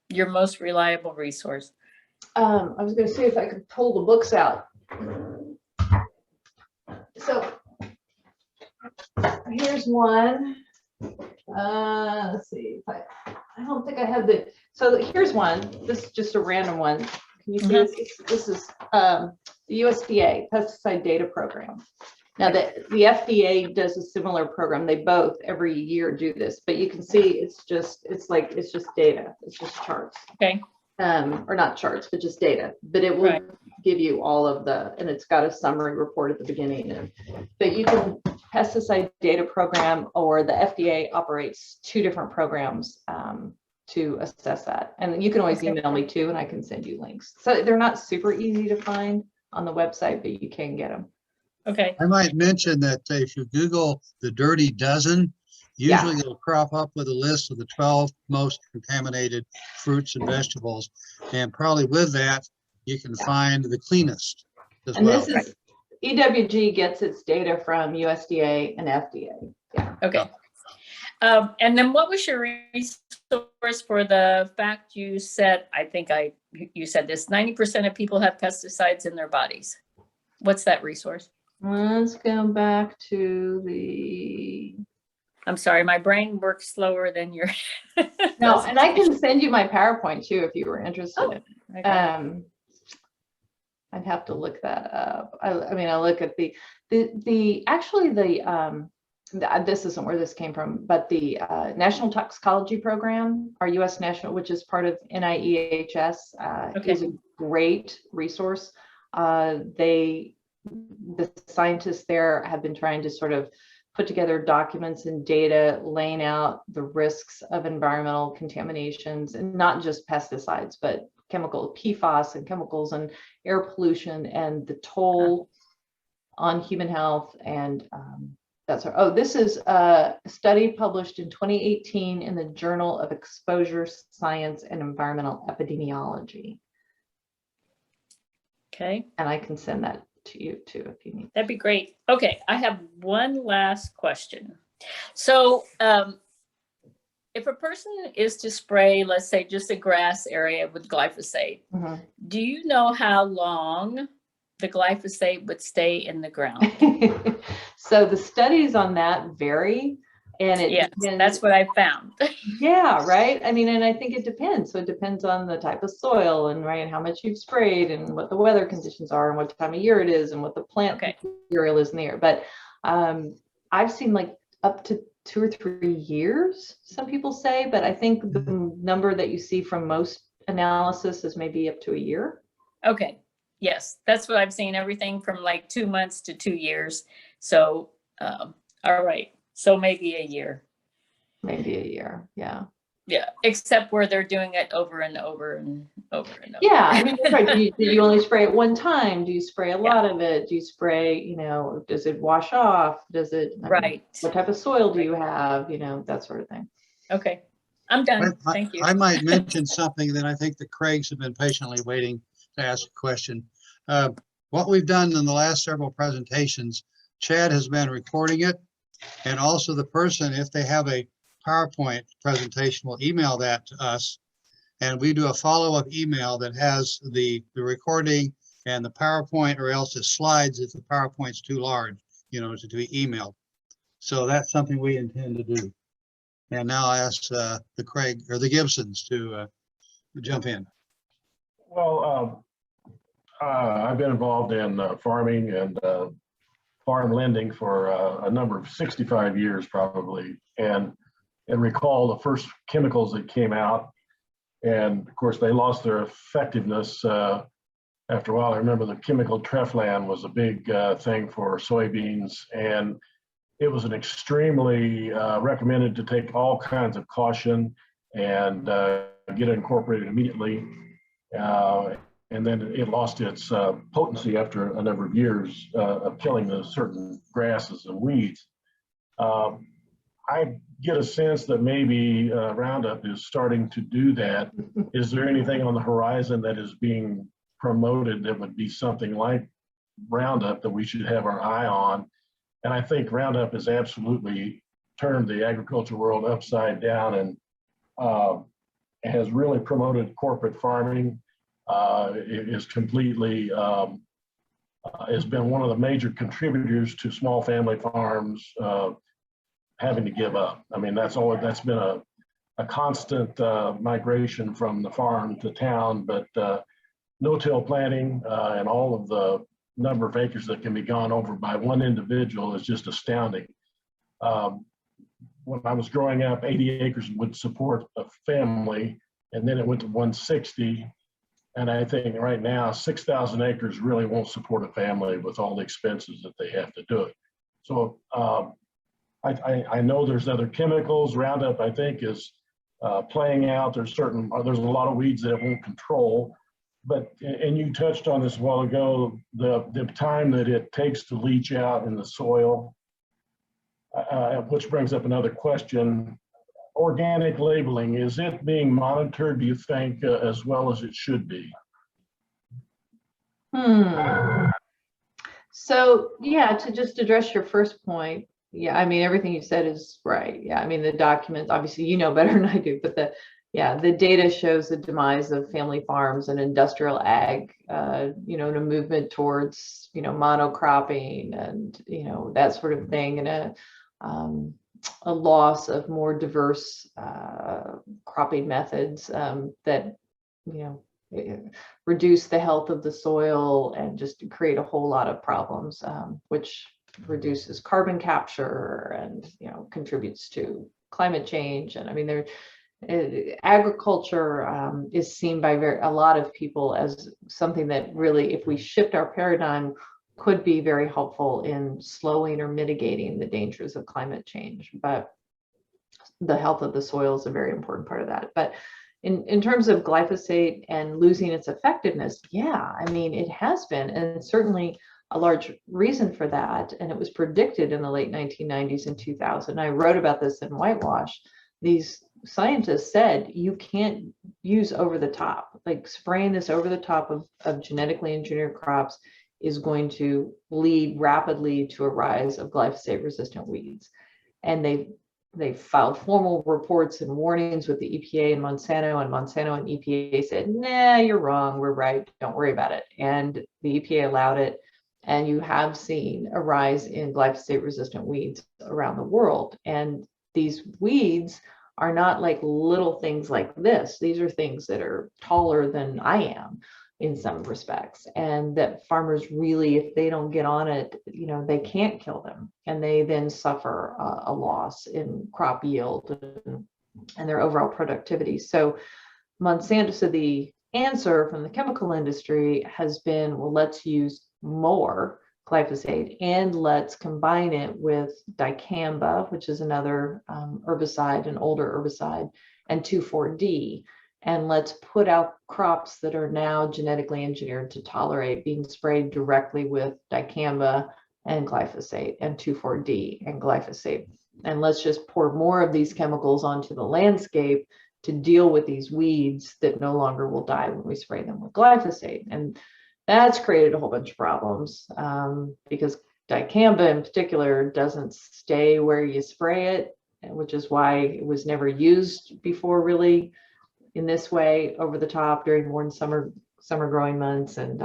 Your most reliable resource? I was going to see if I could pull the books out. So here's one. Let's see if I don't think I have so here's one. This is just a random one. Can you see this? This is the USDA Pesticide Data Program. Now the FDA does a similar program. They both every year do this, but you can see it's just data. It's just charts. Okay. or not charts, but just data. But it will Right. give you all of the, and it's got a summary report at the beginning. But you can pesticide data program, or the FDA operates 2 different programs to assess that. And you can always Okay. email me too, and I can send you links. So they're not super easy to find on the website, but you can get them. Okay. I might mention that if you Google the Dirty Dozen, Yeah. usually it'll crop up with a list of the 12 most contaminated fruits and vegetables. And probably with that, you can find the cleanest as And well. this is, EWG gets its data from USDA and FDA. Yeah. Okay. And then what was your resource for the fact you said, I think you said this, 90% of people have pesticides in their bodies? What's that resource? Let's go back to the, I'm sorry, my brain works slower than your. no, and I can send you my PowerPoint too, if you were interested. Oh, okay. I'd have to look that up. I mean, I look at this isn't where this came from, but the National Toxicology Program, our U.S. National, which is part of NIEHS, is a great resource. The scientists there have been trying to sort of put together documents and data laying out the risks of environmental contaminations, and not just pesticides, but chemical PFAS and chemicals and air pollution and the toll on human health. And this is a study published in 2018 in the Journal of Exposure Science and Environmental Epidemiology. Okay. And I can send that to you too if you need. That'd be great. Okay, I have one last question. So if a person is to spray, let's say just a grass area with glyphosate, do you know how long the glyphosate would stay in the ground? So the studies on that vary. And that's what I found. Yeah, right. I mean, and I think it depends. So it depends on the type of soil and how much you've sprayed and what the weather conditions are and what time of year it is and what the plant material is in the air. But I've seen like up to 2 or 3 years, some people say, but I think the number that you see from most analysis is maybe up to a year. Okay. Yes, that's what I've seen. Everything from like 2 months to 2 years. So, all right. So maybe a year. Maybe a year. Yeah. Yeah. Except where they're doing it over and over and over and over. Yeah. I mean, that's right. Do you only spray it one time? Do you spray a lot of it? Do you spray, does it wash off? Does it, what type of soil do you have? That sort of thing. Okay. I'm done. Thank you. I might mention something that I think the Craigs have been patiently waiting to ask a question. What we've done in the last several presentations, Chad has been recording it. And also the person, if they have a PowerPoint presentation, will email that to us. And we do a follow-up email that has the recording and the PowerPoint, or else it slides if the PowerPoint's too large, to be emailed. So that's something we intend to do. And now I ask the Craig or the Gibsons to jump in. Well, I've been involved in farming and farm lending for a number of 65 years probably, and recall the first chemicals that came out, and of course they lost their effectiveness after a while. I remember the chemical Treflan was a big thing for soybeans, and it was an extremely recommended to take all kinds of caution and get it incorporated immediately. And then it lost its potency after a number of years of killing the certain grasses and weeds. I get a sense that maybe Roundup is starting to do that. Is there anything on the horizon that is being promoted that would be something like Roundup that we should have our eye on? And I think Roundup has absolutely turned the agriculture world upside down and has really promoted corporate farming. It is completely has been one of the major contributors to small family farms having to give up. I mean, that's been a constant migration from the farm to town, but no-till planting and all of the number of acres that can be gone over by one individual is just astounding. When I was growing up, 80 acres would support a family, and then it went to 160. And I think right now, 6,000 acres really won't support a family with all the expenses that they have to do it. So I know there's other chemicals. Roundup, I think, is playing out. There's a lot of weeds that it won't control. But, and you touched on this a while ago, the time that it takes to leach out in the soil, which brings up another question. Organic labeling, is it being monitored, do you think, as well as it should be? So yeah, to just address your first point, yeah, I mean, everything you said is right. Yeah, I mean, the documents, obviously, you know better than I do, but the data shows the demise of family farms and industrial ag, you know, and a movement towards, you know, monocropping and, you know, that sort of thing, and a loss of more diverse cropping methods that, you know, reduce the health of the soil and just create a whole lot of problems, which reduces carbon capture and, you know, contributes to climate change. And I mean, agriculture is seen by a lot of people as something that really, if we shift our paradigm, could be very helpful in slowing or mitigating the dangers of climate change. But the health of the soil is a very important part of that. But in terms of glyphosate and losing its effectiveness, yeah, I mean, it has been, and certainly a large reason for that. And it was predicted in the late 1990s and 2000. I wrote about this in Whitewash. These scientists said you can't use over the top, like spraying this over the top of genetically engineered crops is going to lead rapidly to a rise of glyphosate resistant weeds. And they filed formal reports and warnings with the EPA and Monsanto and EPA said, nah, you're wrong, we're right, don't worry about it. And the EPA allowed it. And you have seen a rise in glyphosate resistant weeds around the world. And these weeds are not like little things like this. These are things that are taller than I am in some respects, and that farmers really, if they don't get on it, you know, they can't kill them, and they then suffer a loss in crop yield and their overall productivity. So Monsanto, so the answer from the chemical industry has been, well, let's use more glyphosate and let's combine it with dicamba, which is another herbicide, an older herbicide, and 2,4-D. And let's put out crops that are now genetically engineered to tolerate being sprayed directly with dicamba and glyphosate and 2,4-D and glyphosate. And let's just pour more of these chemicals onto the landscape to deal with these weeds that no longer will die when we spray them with glyphosate. And that's created a whole bunch of problems because dicamba in particular doesn't stay where you spray it, which is why it was never used before really in this way over the top during warm summer growing months. And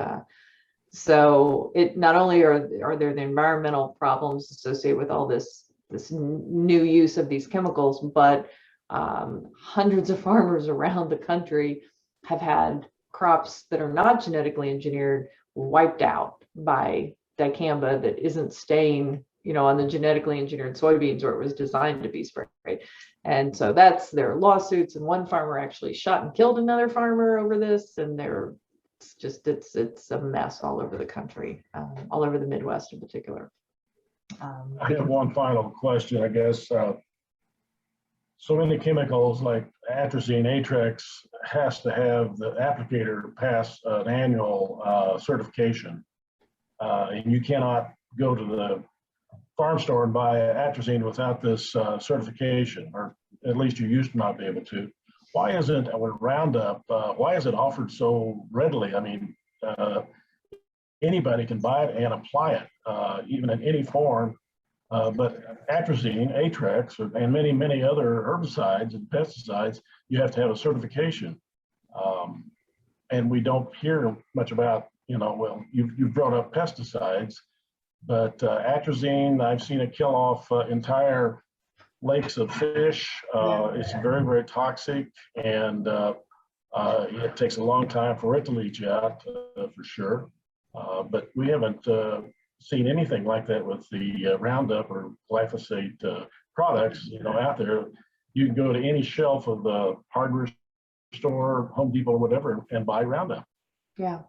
so it not only are there the environmental problems associated with all this new use of these chemicals, but hundreds of farmers around the country have had crops that are not genetically engineered wiped out by dicamba that isn't staying, you know, on the genetically engineered soybeans where it was designed to be sprayed. And so that's their lawsuits. And one farmer actually shot and killed another farmer over this. And it's a mess all over the country, all over the Midwest in particular. I have one final question, I guess. So many chemicals like atrazine, Atrex has to have the applicator pass an annual certification. And you cannot go to the farm store and buy atrazine without this certification, or at least you used to not be able to. Why isn't, with Roundup, why is it offered so readily? I mean, anybody can buy it and apply it, even in any form. But atrazine, Atrex, and many, many other herbicides and pesticides, you have to have a certification. And we don't hear much about, you know, well, you've brought up pesticides, but atrazine, I've seen it kill off entire lakes of fish. It's very, very toxic, and it takes a long time for it to leach out, for sure. But we haven't seen anything like that with the Roundup or glyphosate products, you know, out there. You can go to any shelf of the hardware store, Home Depot, or whatever, and buy Roundup. Yeah,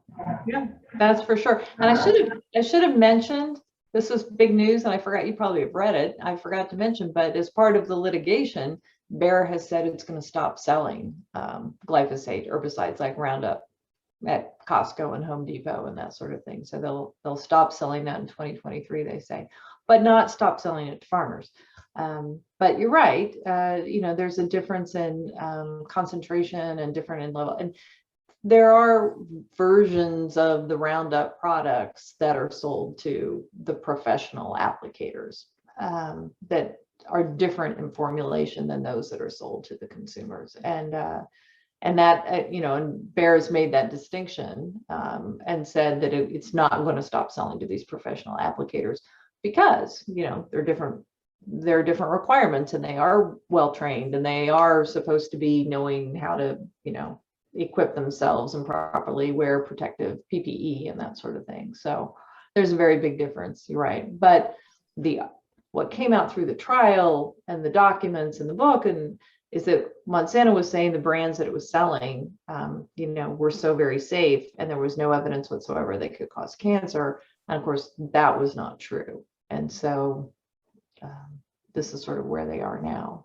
that's for sure. And I should have mentioned, this was big news, and I forgot, you probably have read it. I forgot to mention, but as part of the litigation, Bayer has said it's going to stop selling glyphosate herbicides like Roundup at Costco and Home Depot and that sort of thing. So they'll stop selling that in 2023, they say, but not stop selling it to farmers. But you're right. There's a difference in concentration and different in level. And there are versions of the Roundup products that are sold to the professional applicators that are different in formulation than those that are sold to the consumers. And that, and Bayer has made that distinction and said that it's not going to stop selling to these professional applicators because, there are different requirements, and they are well trained, and they are supposed to be knowing how to, equip themselves and properly wear protective PPE and that sort of thing. So there's a very big difference. You're right. But what came out through the trial and the documents in the book is that Monsanto was saying the brands that it was selling, were so very safe, and there was no evidence whatsoever they could cause cancer. And of course, that was not true. And so this is sort of where they are now.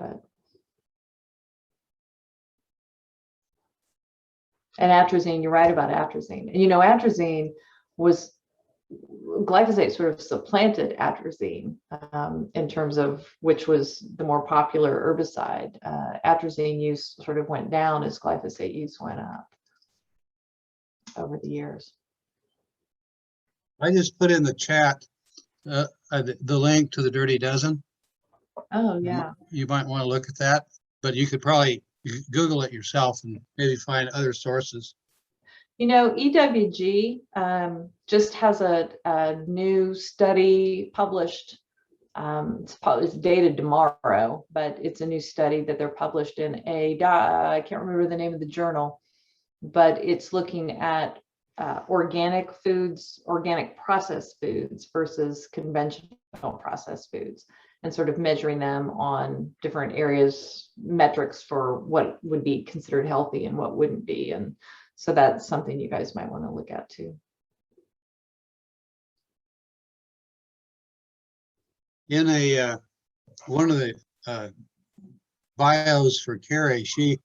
And atrazine, you're right about atrazine. And atrazine glyphosate sort of supplanted atrazine in terms of which was the more popular herbicide. Atrazine use sort of went down as glyphosate use went up over the years. I just put in the chat the link to the Dirty Dozen. Oh, yeah. You might want to look at that, but you could probably Google it yourself and maybe find other sources. EWG just has a new study published. It's dated tomorrow, but it's a new study that they're published in I can't remember the name of the journal, but it's looking at organic foods, organic processed foods versus conventional processed foods, and sort of measuring them on different areas, metrics for what would be considered healthy and what wouldn't be. And so that's something you guys might want to look at too. In one of the bios for Carey, she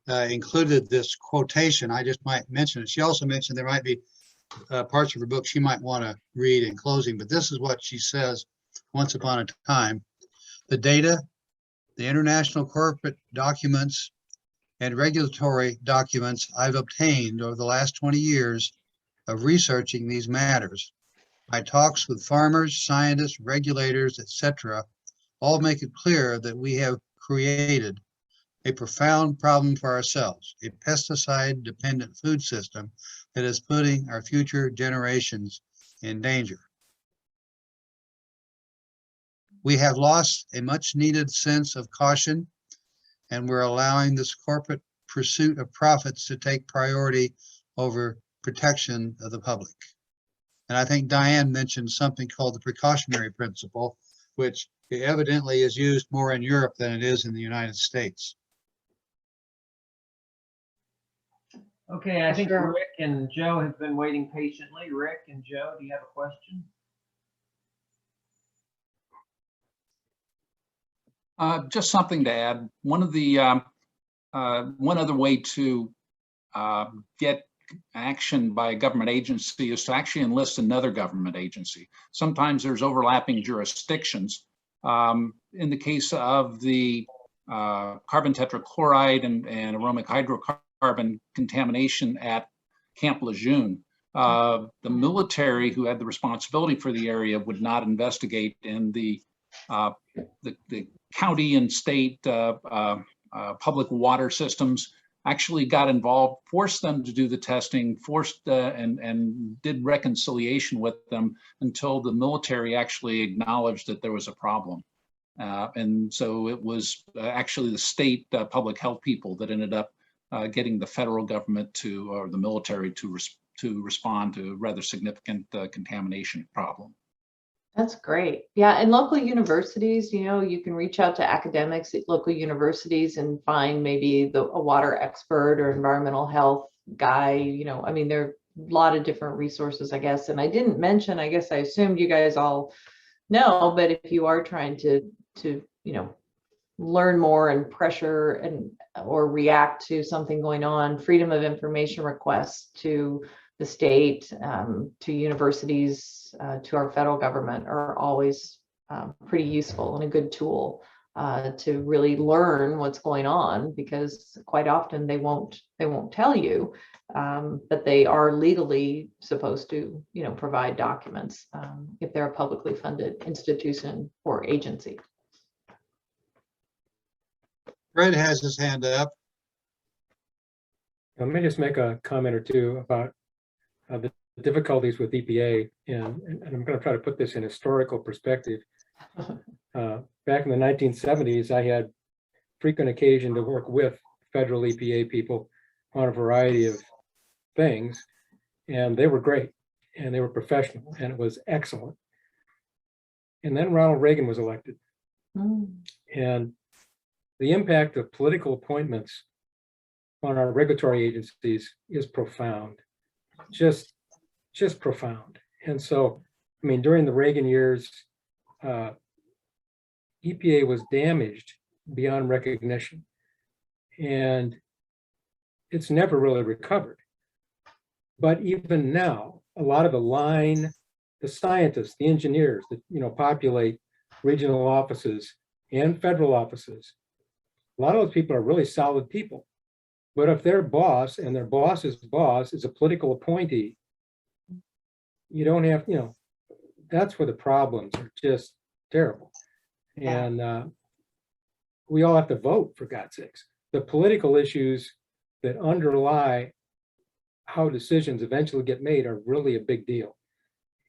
included this quotation. I just might mention it. She also mentioned there might be parts of her book she might want to read in closing, but this is what she says. Once upon a time, the data, the international corporate documents, and regulatory documents I've obtained over the last 20 years of researching these matters. My talks with farmers, scientists, regulators, etc., all make it clear that we have created a profound problem for ourselves, a pesticide-dependent food system that is putting our future generations in danger. We have lost a much-needed sense of caution, and we're allowing this corporate pursuit of profits to take priority over protection of the public. And I think Diane mentioned something called the precautionary principle, which evidently is used more in Europe than it is in the United States. Okay, I think Sure. Rick and Joe have been waiting patiently. Rick and Joe, do you have a question? Just something to add. One other way to get action by a government agency is to actually enlist another government agency. Sometimes there's overlapping jurisdictions. In the case of the carbon tetrachloride and aromatic hydrocarbon contamination at Camp Lejeune, the military who had the responsibility for the area would not investigate, and the county and state public water systems actually got involved, forced them to do the testing, and did reconciliation with them until the military actually acknowledged that there was a problem. And so it was actually the state public health people that ended up getting the federal government or the military to respond to a rather significant contamination problem. That's great. Yeah, and local universities, you can reach out to academics at local universities and find maybe a water expert or environmental health guy. I mean, there are a lot of different resources, I guess. And I didn't mention, I guess I assumed you guys all know, but if you are trying to learn more and pressure or react to something going on, freedom of information requests to the state, to universities, to our federal government are always pretty useful and a good tool to really learn what's going on, because quite often they won't tell you, but they are legally supposed to provide documents if they're a publicly funded institution or agency. Fred has his hand up. Let me just make a comment or two about the difficulties with EPA, and I'm going to try to put this in historical perspective. Back in the 1970s, I had frequent occasion to work with federal EPA people on a variety of things, and they were great, and they were professional, and it was excellent. And then Ronald Reagan was elected, and the impact of political appointments on our regulatory agencies is profound, just profound. And so, I mean, during the Reagan years, EPA was damaged beyond recognition, and it's never really recovered. But even now, a lot of the scientists, the engineers that populate regional offices and federal offices, a lot of those people are really solid people. But if their boss and their boss's boss is a political appointee, you don't have, that's where the problems are just terrible. And we all have to vote, for God's sakes. The political issues that underlie how decisions eventually get made are really a big deal.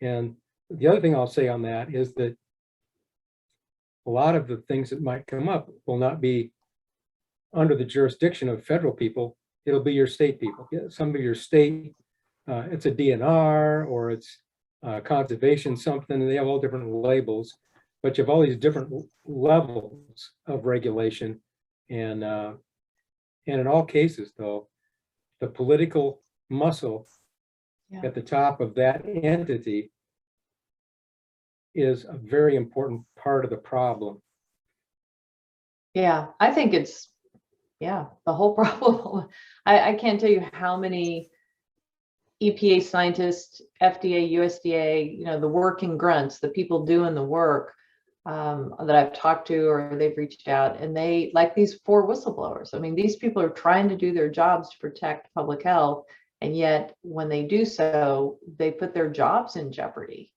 And the other thing I'll say on that is that a lot of the things that might come up will not be under the jurisdiction of federal people. It'll be your state people. Some of your state, it's a DNR or it's conservation something, and they have all different labels, but you have all these different levels of regulation. And in all cases, though, the political muscle at the top of that entity is a very important part of the problem. Yeah, I think it's, the whole problem. I can't tell you how many EPA scientists, FDA, USDA, the working grunts, the people doing the work that I've talked to or they've reached out, and they, like these 4 whistleblowers. I mean, these people are trying to do their jobs to protect public health, and yet when they do so, they put their jobs in jeopardy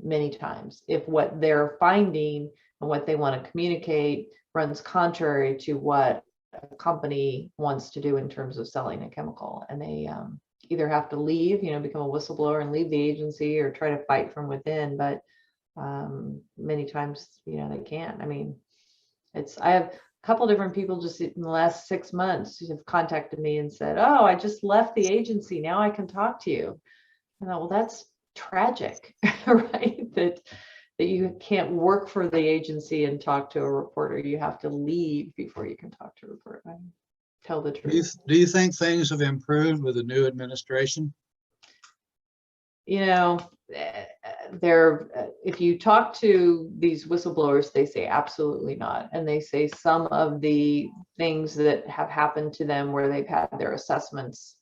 many times if what they're finding and what they want to communicate runs contrary to what a company wants to do in terms of selling a chemical. And they either have to leave, become a whistleblower and leave the agency, or try to fight from within. But many times, they can't. I mean, I have a couple different people just in the last 6 months who have contacted me and said, "Oh, I just left the agency. Now I can talk to you." And I thought, well, that's tragic, right? That you can't work for the agency and talk to a reporter. You have to leave before you can talk to a reporter. Tell the truth. Do you think things have improved with the new administration? If you talk to these whistleblowers, they say absolutely not. And they say some of the things that have happened to them where they've had their assessments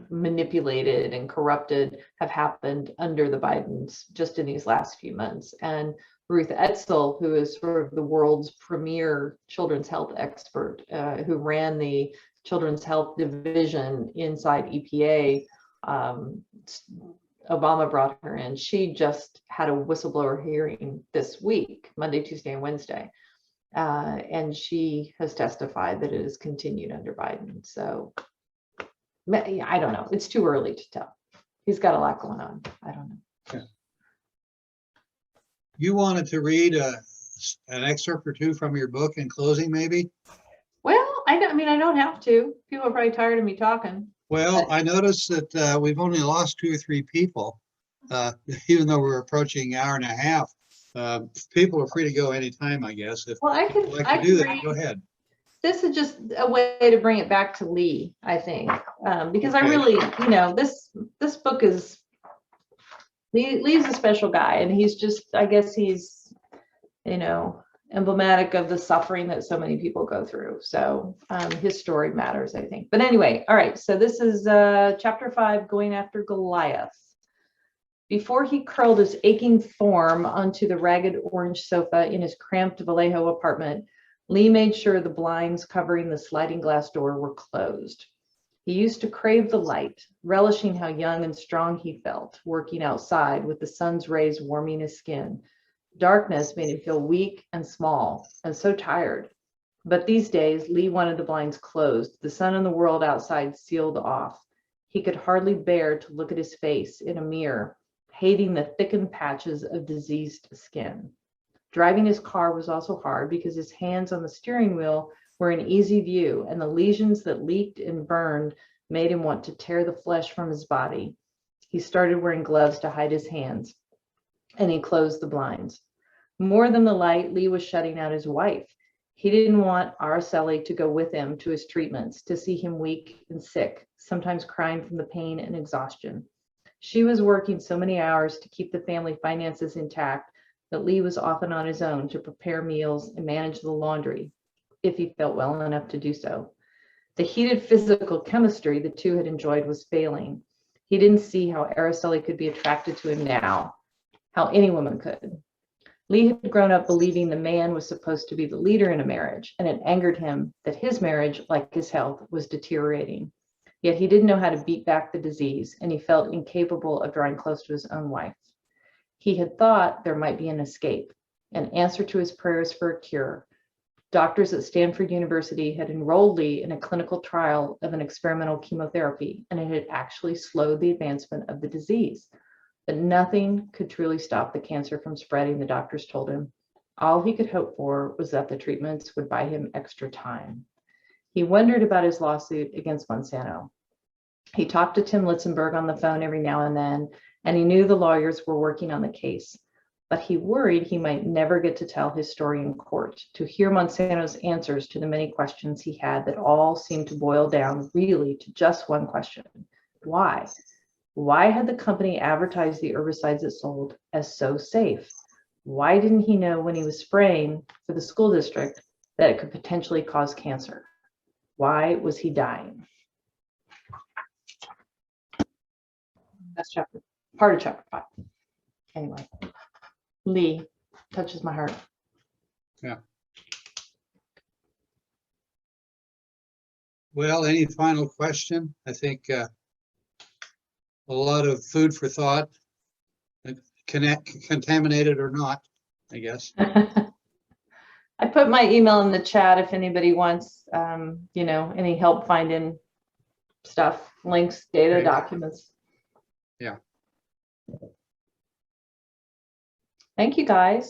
manipulated and corrupted have happened under the Bidens just in these last few months. And Ruth Etzel, who is sort of the world's premier children's health expert, who ran the children's health division inside EPA, Obama brought her in. She just had a whistleblower hearing this week, Monday, Tuesday, and Wednesday. And she has testified that it has continued under Biden. So I don't know. It's too early to tell. He's got a lot going on. I don't know. Yeah. You wanted to read an excerpt or two from your book in closing, maybe? Well, I don't have to. People are probably tired of me talking. Well, I noticed that we've only lost 2 or 3 people. even though we're approaching an hour and a half. People are free to go anytime, I guess. If Well, you'd like to do that, go ahead. This is just a way to bring it back to Lee, I think, because I Okay. really, this book is, Lee's a special guy, and he's just, I guess he's, emblematic of the suffering that so many people go through. So his story matters, I think. But anyway, all right. So this is chapter 5, Going After Goliath. Before he curled his aching form onto the ragged orange sofa in his cramped Vallejo apartment, Lee made sure the blinds covering the sliding glass door were closed. He used to crave the light, relishing how young and strong he felt, working outside with the sun's rays warming his skin. Darkness made him feel weak and small and so tired. But these days, Lee wanted the blinds closed, the sun and the world outside sealed off. He could hardly bear to look at his face in a mirror, hating the thickened patches of diseased skin. Driving his car was also hard because his hands on the steering wheel were in easy view, and the lesions that leaked and burned made him want to tear the flesh from his body. He started wearing gloves to hide his hands, and he closed the blinds. More than the light, Lee was shutting out his wife. He didn't want Araceli to go with him to his treatments, to see him weak and sick, sometimes crying from the pain and exhaustion. She was working so many hours to keep the family finances intact that Lee was often on his own to prepare meals and manage the laundry, if he felt well enough to do so. The heated physical chemistry the two had enjoyed was failing. He didn't see how Araceli could be attracted to him now, how any woman could. Lee had grown up believing the man was supposed to be the leader in a marriage, and it angered him that his marriage, like his health, was deteriorating. Yet he didn't know how to beat back the disease, and he felt incapable of drawing close to his own wife. He had thought there might be an escape, an answer to his prayers for a cure. Doctors at Stanford University had enrolled Lee in a clinical trial of an experimental chemotherapy, and it had actually slowed the advancement of the disease. But nothing could truly stop the cancer from spreading, the doctors told him. All he could hope for was that the treatments would buy him extra time. He wondered about his lawsuit against Monsanto. He talked to Tim Litzenberg on the phone every now and then, and he knew the lawyers were working on the case. But he worried he might never get to tell his story in court, to hear Monsanto's answers to the many questions he had that all seemed to boil down really to just one question. Why? Why had the company advertised the herbicides it sold as so safe? Why didn't he know when he was spraying for the school district that it could potentially cause cancer? Why was he dying? That's part of chapter 5. Anyway, Lee touches my heart. Yeah. Well, any final question? I think a lot of food for thought, contaminated or not, I guess. I put my email in the chat if anybody wants, any help finding stuff, links, data, Okay. documents. Yeah. Thank you, guys.